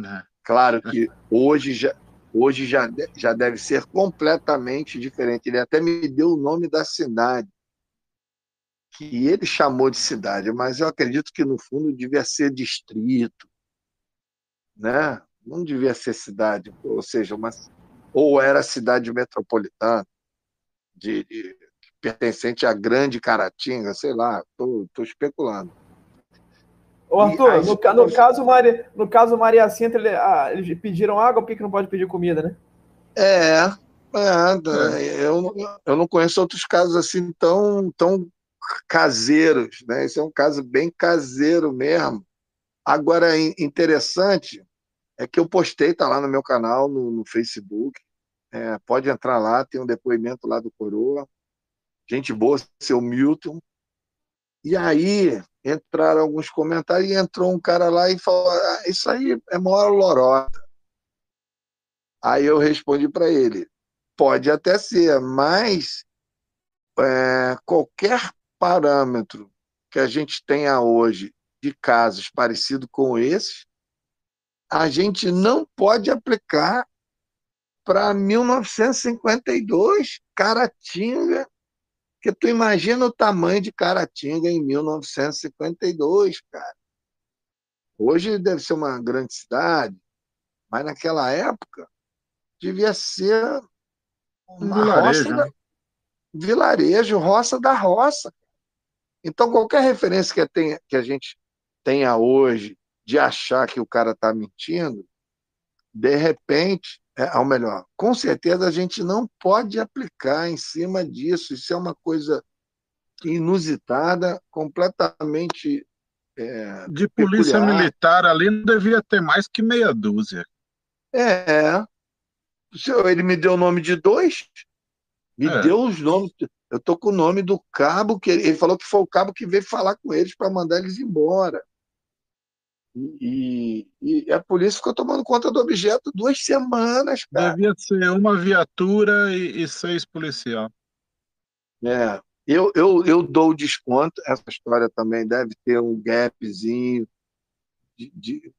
É. Claro que hoje já deve ser completamente diferente. Ele até me deu o nome da cidade, que ele chamou de cidade, mas eu acredito que no fundo devia ser distrito, né? Não devia ser cidade, ou seja, ou era cidade metropolitana, pertencente à Grande Caratinga, sei lá, estou especulando. Ô, Arthur, no caso Maria Cinta, eles pediram água, por que não pode pedir comida, né? Eu não conheço outros casos assim tão caseiros, né? Esse é um caso bem caseiro mesmo. Agora, interessante é que eu postei, tá lá no meu canal, no Facebook. Pode entrar lá, tem um depoimento lá do Coroa. Gente boa, seu Milton. E aí entraram alguns comentários e entrou um cara lá e falou: isso aí é maior lorota. Aí eu respondi para ele: pode até ser, mas qualquer parâmetro que a gente tenha hoje de casos parecidos com esses, a gente não pode aplicar para 1952, Caratinga, que tu imagina o tamanho de Caratinga em 1952, cara. Hoje deve ser uma grande cidade, mas naquela época devia ser Um uma roça, vilarejo, né? vilarejo, roça da roça. Então, qualquer referência que a gente tenha hoje de achar que o cara está mentindo, de repente, ou melhor, com certeza a gente não pode aplicar em cima disso. Isso é uma coisa inusitada, completamente De polícia peculiar. militar ali não devia ter mais que meia dúzia. É, ele me deu o nome de dois, me É, deu os nomes. Eu estou com o nome do cabo, que ele falou que foi o cabo que veio falar com eles para mandar eles embora. E a polícia ficou tomando conta do objeto 2 semanas, cara. devia ser uma viatura e 6 policial. Eu dou o desconto, essa história também deve ter um gapzinho,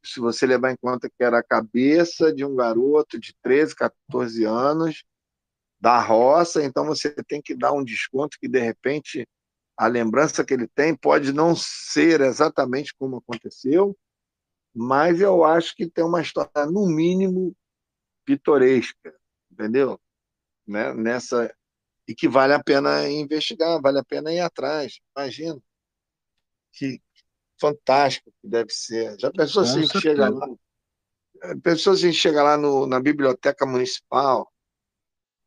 se você levar em conta que era a cabeça de um garoto de 13, 14 anos, da roça, então você tem que dar um desconto que, de repente, a lembrança que ele tem pode não ser exatamente como aconteceu, mas eu acho que tem uma história, no mínimo, pitoresca, entendeu? Né? E que vale a pena investigar, vale a pena ir atrás. Imagina que fantástico que deve ser. Já pensou se Com a gente chega certeza. lá? Pensou se a gente chega lá na biblioteca municipal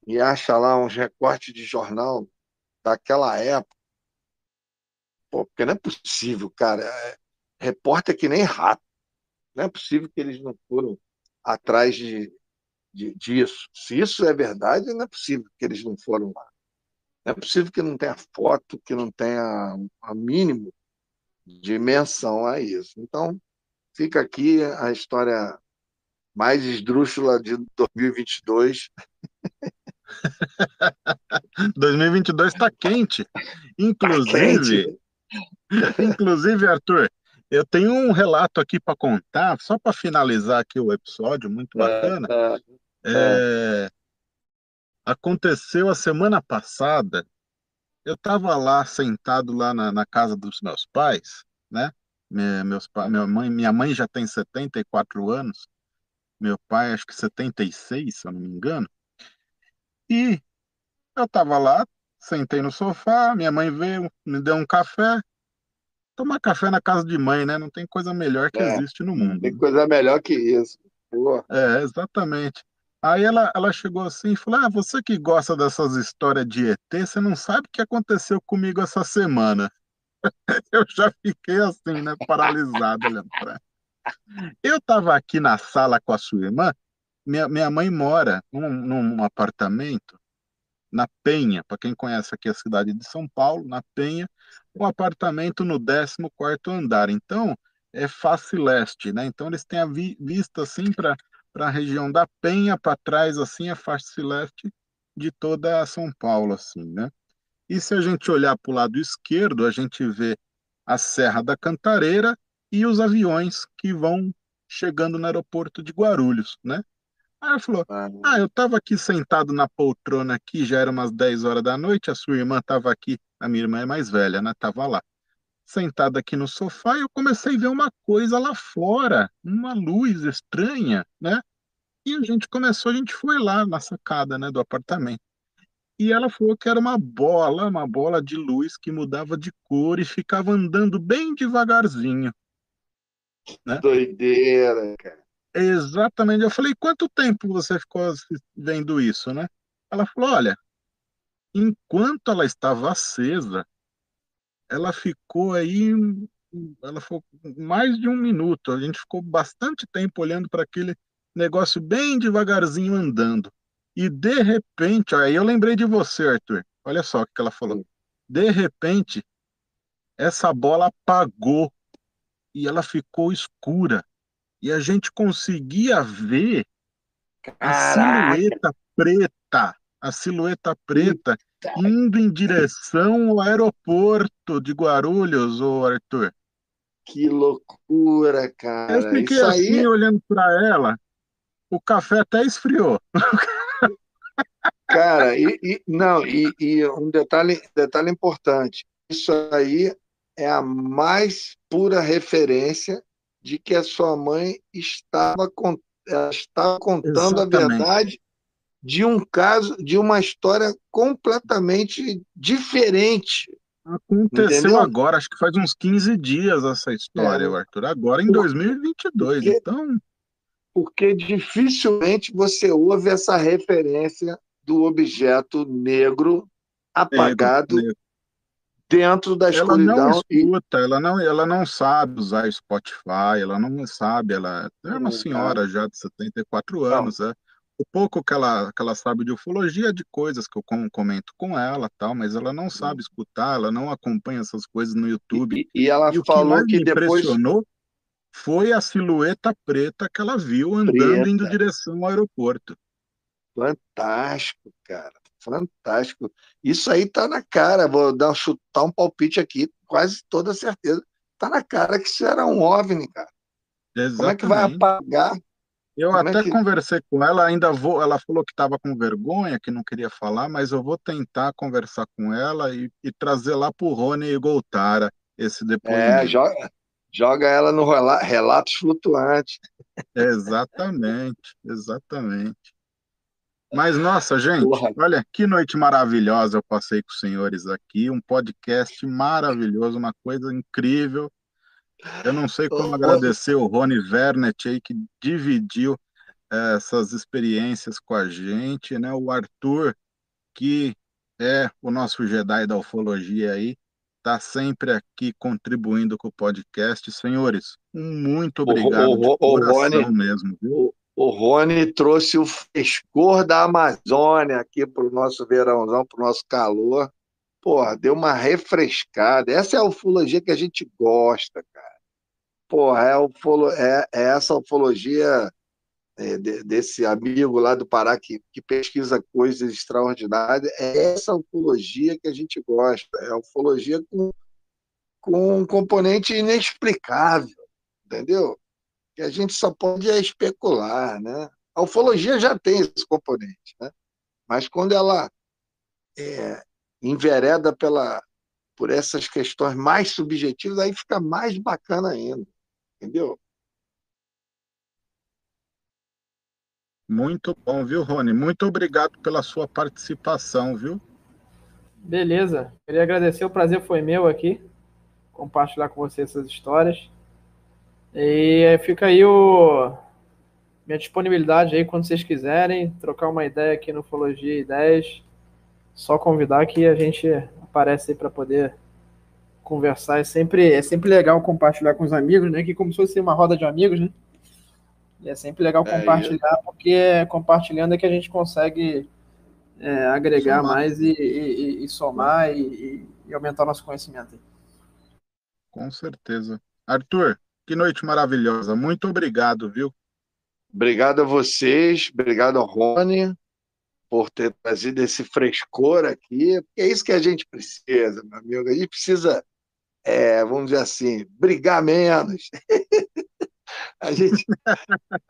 e acha lá uns recortes de jornal daquela época? Pô, porque não é possível, cara. Repórter que nem rato. Não é possível que eles não foram atrás disso. Se isso é verdade, não é possível que eles não foram lá. Não é possível que não tenha foto, que não tenha a mínimo de menção a isso. Então, fica aqui a história mais esdrúxula de 2022. 2022 está quente. Tá quente. Inclusive, inclusive, Arthur, eu tenho um relato aqui para contar, só para finalizar aqui o episódio, muito É, bacana. é, é. É, aconteceu a semana passada. Eu estava lá sentado lá na casa dos meus pais, né? Minha mãe já tem 74 anos, meu pai acho que 76, se eu não me engano. E eu estava lá, sentei no sofá, minha mãe veio, me deu um café. Tomar café na casa de mãe, né? Não tem coisa melhor que É. existe no mundo, Tem né? coisa melhor que isso. Pô, É, exatamente. Aí ela chegou assim e falou: Ah, você que gosta dessas histórias de ET, você não sabe o que aconteceu comigo essa semana. Eu já fiquei assim, né? Paralisado olhando pra ela. Eu estava aqui na sala com a sua irmã. Minha mãe mora num apartamento na Penha. Para quem conhece aqui a cidade de São Paulo, na Penha, um apartamento no 14º andar. Então, é face leste, né? Então, eles têm a vista assim para a região da Penha, para trás, assim, é face leste de toda São Paulo, assim, né? E se a gente olhar para o lado esquerdo, a gente vê a Serra da Cantareira e os aviões que vão chegando no aeroporto de Guarulhos, né? Aí ela falou: ah, Ah, eu estava aqui sentado na poltrona aqui, já era umas 10 horas da noite, a sua irmã estava aqui, a minha irmã é mais velha, né? Estava lá, sentada aqui no sofá, e eu comecei a ver uma coisa lá fora, uma luz estranha, né? E a gente foi lá na sacada, né, do apartamento. E ela falou que era uma bola de luz que mudava de cor e ficava andando bem devagarzinho, que né? doideira, cara. Exatamente. Eu falei, quanto tempo você ficou vendo isso, né? Ela falou, olha, enquanto ela estava acesa, ela ficou aí, ela ficou mais de 1 minuto. A gente ficou bastante tempo olhando para aquele negócio bem devagarzinho andando. E de repente, aí eu lembrei de você, Arthur. Olha só o que ela falou. De repente, essa bola apagou e ela ficou escura. E a gente conseguia ver a Caraca, a silhueta preta puta, indo em direção ao aeroporto de Guarulhos, ô Arthur. que loucura, Eu cara. fiquei Isso assim aí, olhando para ela, o café até esfriou. Cara, não, e um detalhe importante. Isso aí é a mais pura referência de que a sua mãe ela estava contando a Exatamente. verdade de um caso, de uma história completamente diferente, Aconteceu entendeu? agora, acho que faz uns 15 dias essa É, história, Arthur. Agora em porque, 2022. porque, Então, porque dificilmente você ouve essa referência do objeto negro negro, apagado negro. dentro da Ela não escuridão e escuta, ela não sabe usar Spotify, ela não sabe, ela é uma senhora já de 74 não, anos, é. O pouco que ela sabe de ufologia é de coisas que eu comento com ela, tal, mas ela não sabe escutar, ela não acompanha essas coisas no YouTube. e ela E o que falou mais que me depois impressionou foi a silhueta preta que ela viu andando indo em preta. direção ao aeroporto. Fantástico, cara. Fantástico. Isso aí tá na cara. Vou chutar um palpite aqui, quase toda certeza. Tá na cara que isso era um OVNI, cara. Como é que vai Exatamente. apagar? Eu Como é até que. conversei com ela, ainda vou. Ela falou que estava com vergonha, que não queria falar, mas eu vou tentar conversar com ela e trazer lá para o Rony Goltara esse É, depoimento. joga ela no Relatos Flutuantes. Exatamente, exatamente. Mas, nossa, gente, Porra. olha que noite maravilhosa eu passei com os senhores aqui, um podcast maravilhoso, uma coisa incrível. Eu não sei como Ô, agradecer o Rony Vernet aí, que dividiu essas experiências com a gente, né? O Arthur, que é o nosso Jedi da ufologia aí, está sempre aqui contribuindo com o podcast. Senhores, um muito obrigado de o Rony, coração mesmo, viu? o Rony trouxe o frescor da Amazônia aqui para o nosso verãozão, para o nosso calor. Porra, deu uma refrescada. Essa é a ufologia que a gente gosta, cara. Porra, é essa ufologia desse amigo lá do Pará que pesquisa coisas extraordinárias. É essa ufologia que a gente gosta. É a ufologia com um componente inexplicável, entendeu? Que a gente só pode especular, né? A ufologia já tem esse componente, né? Mas quando ela é, envereda por essas questões mais subjetivas, aí fica mais bacana ainda, entendeu? Muito bom, viu, Rony? Muito obrigado pela sua participação, viu? Beleza. Queria agradecer, o prazer foi meu aqui, compartilhar com você essas histórias. E fica aí minha disponibilidade aí quando vocês quiserem trocar uma ideia aqui no Ufologia Ideias. Só convidar que a gente aparece aí para poder conversar. É sempre legal compartilhar com os amigos, né? Que como se fosse uma roda de amigos, né? E é sempre legal É isso. compartilhar, porque compartilhando é que a gente consegue agregar Somar, mais e somar e aumentar nosso conhecimento. com certeza. Arthur, que noite maravilhosa. Muito obrigado, viu? Obrigado a vocês, obrigado ao Rony por ter trazido esse frescor aqui, porque é isso que a gente precisa, meu amigo. A gente precisa, vamos dizer assim, brigar menos. A gente,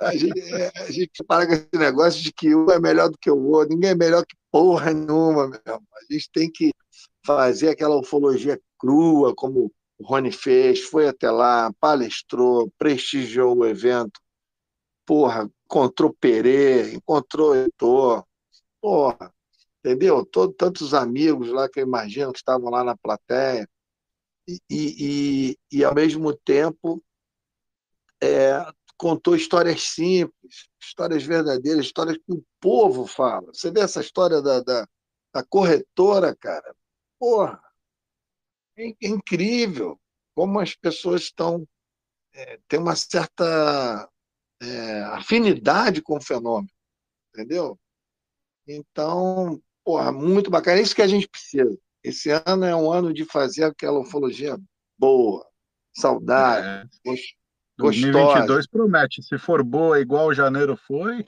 a gente para com esse negócio de que um é melhor do que o outro, ninguém é melhor que porra nenhuma, meu irmão. A gente tem que fazer aquela ufologia crua, como o Rony fez, foi até lá, palestrou, prestigiou o evento, porra, encontrou Perê, encontrou Heitor, porra, entendeu? Tantos amigos lá que eu imagino que estavam lá na plateia, e ao mesmo tempo, contou histórias simples, histórias verdadeiras, histórias que o povo fala. Você vê essa história da corretora, cara, porra, é incrível como as pessoas têm uma certa afinidade com o fenômeno, entendeu? Então, porra, muito bacana. É isso que a gente precisa. Esse ano é um ano de fazer aquela ufologia boa, saudável, É, gostosa. 2022 promete. Se for boa igual janeiro foi,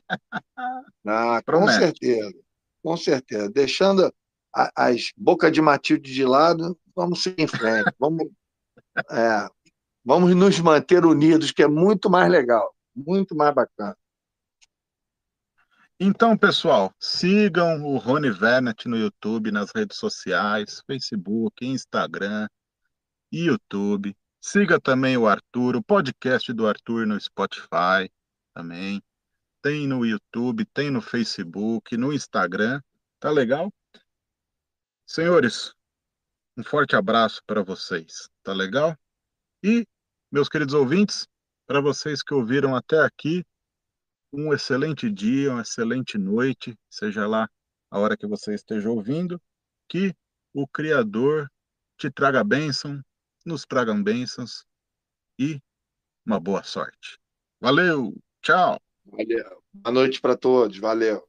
Ah, com promete. certeza, com certeza. Deixando as bocas de Matilde de lado, vamos seguir em frente. É, vamos nos manter unidos, que é muito mais legal, muito mais bacana. Então, pessoal, sigam o Rony Vernet no YouTube, nas redes sociais, Facebook, Instagram e YouTube. Siga também o Arthur, o podcast do Arthur no Spotify também. Tem no YouTube, tem no Facebook, no Instagram. Tá legal? Senhores, um forte abraço para vocês. Tá legal? E, meus queridos ouvintes, para vocês que ouviram até aqui, um excelente dia, uma excelente noite, seja lá a hora que você esteja ouvindo, que o Criador te traga bênção, nos tragam bênçãos e uma boa sorte. Valeu, tchau! Valeu. Boa noite para todos. Valeu.